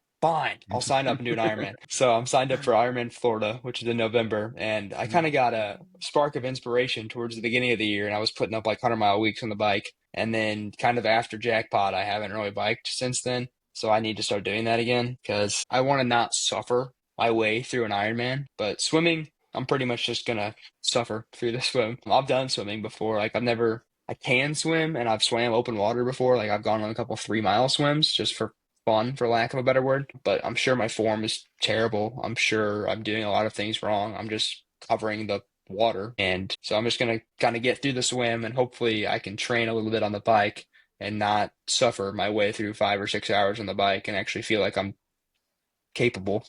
I'll sign up and do an Ironman. So I'm signed up for Ironman Florida, which is in November, and I kind of got a spark of inspiration towards the beginning of the year, and I was putting up like 100-mile weeks on the bike, and then kind of after jackpot, I haven't really biked since then. So I need to start doing that again because I want to not suffer my way through an Ironman, but swimming. I'm pretty much just gonna suffer through the swim. I've done swimming before. Like I can swim and I've swam open water before. Like I've gone on a couple 3-mile swims just for fun, for lack of a better word. But I'm sure my form is terrible. I'm sure I'm doing a lot of things wrong. I'm just covering the water. And so I'm just gonna kind of get through the swim and hopefully I can train a little bit on the bike and not suffer my way through 5 or 6 hours on the bike and actually feel like I'm capable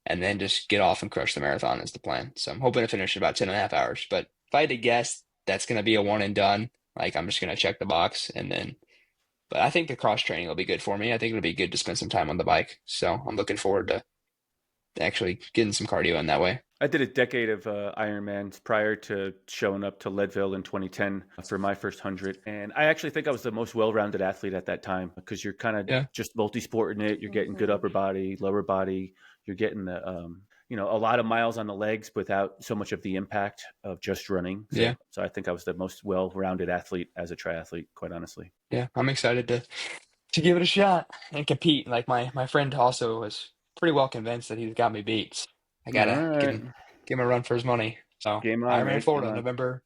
and then just get off and crush the marathon is the plan. So I'm hoping to finish in about 10 and a half hours. But if I had to guess, that's going to be a one and done. Like I'm just going to check the box and then, but I think the cross training will be good for me. I think it'll be good to spend some time on the bike. So I'm looking forward to actually getting some cardio in that way. I did a decade of Ironmans prior to showing up to Leadville in 2010 for my first 100. And I actually think I was the most well-rounded athlete at that time because you're kind of Yeah. just multi-sporting it. You're getting good upper body, lower body. You're getting the, a lot of miles on the legs without so much of the impact of just running. Yeah. So I think I was the most well-rounded athlete as a triathlete, quite honestly. Yeah. I'm excited to give it a shot and compete. Like my friend also was pretty well convinced that he's got me beat. So I All gotta right. give him a run for his money. So Game on, Ironman right? Game Florida, on. November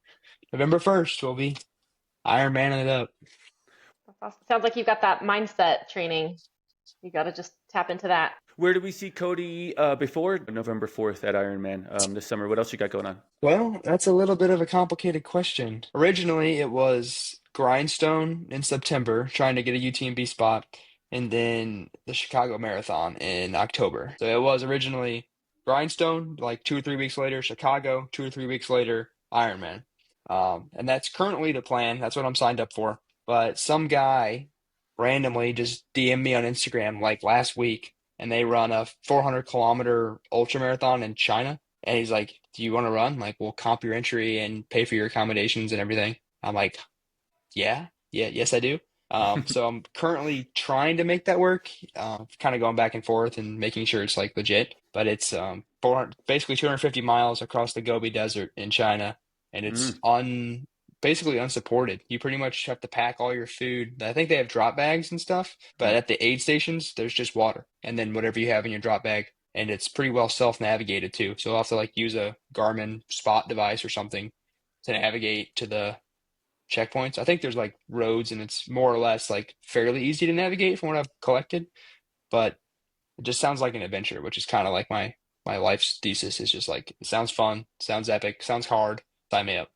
1st, we'll be Ironmaning it up. That's awesome. Sounds like you've got that mindset training. You got to just tap into that. Where do we see Cody before November 4th at Ironman this summer? What else you got going on? Well, that's a little bit of a complicated question. Originally, it was Grindstone in September, trying to get a UTMB spot, and then the Chicago Marathon in October. So it was originally Grindstone, like 2 or 3 weeks later, Chicago, 2 or 3 weeks later, Ironman. And that's currently the plan. That's what I'm signed up for. But some guy randomly just DM'd me on Instagram like last week, and they run a 400-kilometer ultra marathon in China. And he's like, "Do you want to run? Like, we'll comp your entry and pay for your accommodations and everything." I'm like, yes, I do. So I'm currently trying to make that work, kind of going back and forth and making sure it's like legit. But it's 400, basically 250 miles across the Gobi Desert in China, and it's basically unsupported. You pretty much have to pack all your food. I think they have drop bags and stuff, but at the aid stations, there's just water and then whatever you have in your drop bag. And it's pretty well self-navigated too. So you'll have to like use a Garmin spot device or something to navigate to the checkpoints. I think there's like roads and it's more or less like fairly easy to navigate from what I've collected, but it just sounds like an adventure, which is kind of like my life's thesis is just like, it sounds fun, sounds epic, sounds hard. Sign me up.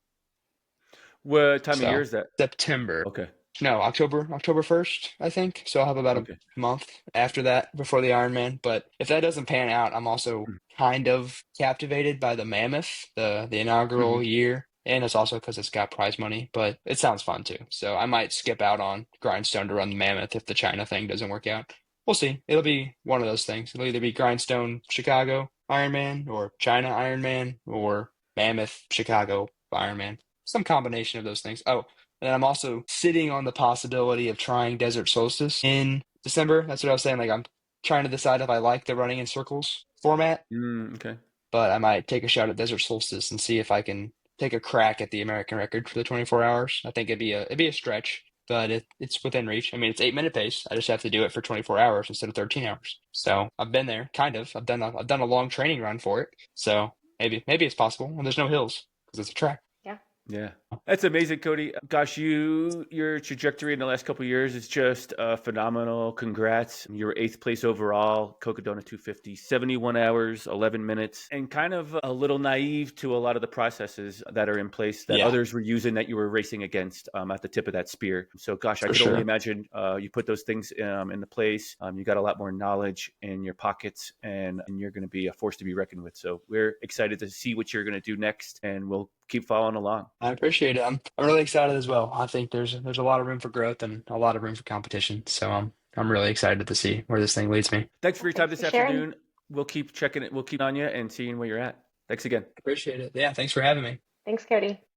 What time of year So is that? September. Okay. No, October 1st, I think. So I'll have about a Okay. month after that before the Ironman. But if that doesn't pan out, I'm also kind of captivated by the Mammoth, the inaugural Mhm. year. And it's also because it's got prize money, but it sounds fun too. So I might skip out on Grindstone to run the Mammoth if the China thing doesn't work out. We'll see. It'll be one of those things. It'll either be Grindstone Chicago Ironman or China Ironman or Mammoth Chicago Ironman. Some combination of those things. Oh, and I'm also sitting on the possibility of trying Desert Solstice in December. That's what I was saying. Like I'm trying to decide if I like the running in circles format, Okay. but I might take a shot at Desert Solstice and see if I can take a crack at the American record for the 24 hours. I think it'd be a stretch, but it's within reach. I mean, it's 8 minute pace. I just have to do it for 24 hours instead of 13 hours. So I've been there, kind of. I've done a long training run for it. So maybe it's possible. And there's no hills because it's a track. Yeah. Yeah. That's amazing, Cody. Gosh, your trajectory in the last couple of years is just phenomenal. Congrats. You were 8th place overall, Cocodona 250, 71 hours, 11 minutes, and kind of a little naive to a lot of the processes that are in place that Yeah, others were using that you were racing against at the tip of that spear. So, gosh, I for could only sure. imagine you put those things into place. You got a lot more knowledge in your pockets, and you're going to be a force to be reckoned with. So we're excited to see what you're going to do next, and we'll keep following along. I appreciate it. I'm really excited as well. I think there's a lot of room for growth and a lot of room for competition. So I'm really excited to see where this thing leads me. Thanks for Well, your time thanks this for sharing. afternoon. We'll keep checking it. We'll keep on you and seeing where you're at. Thanks again. Appreciate it. Yeah, thanks for having me. Thanks, Cody.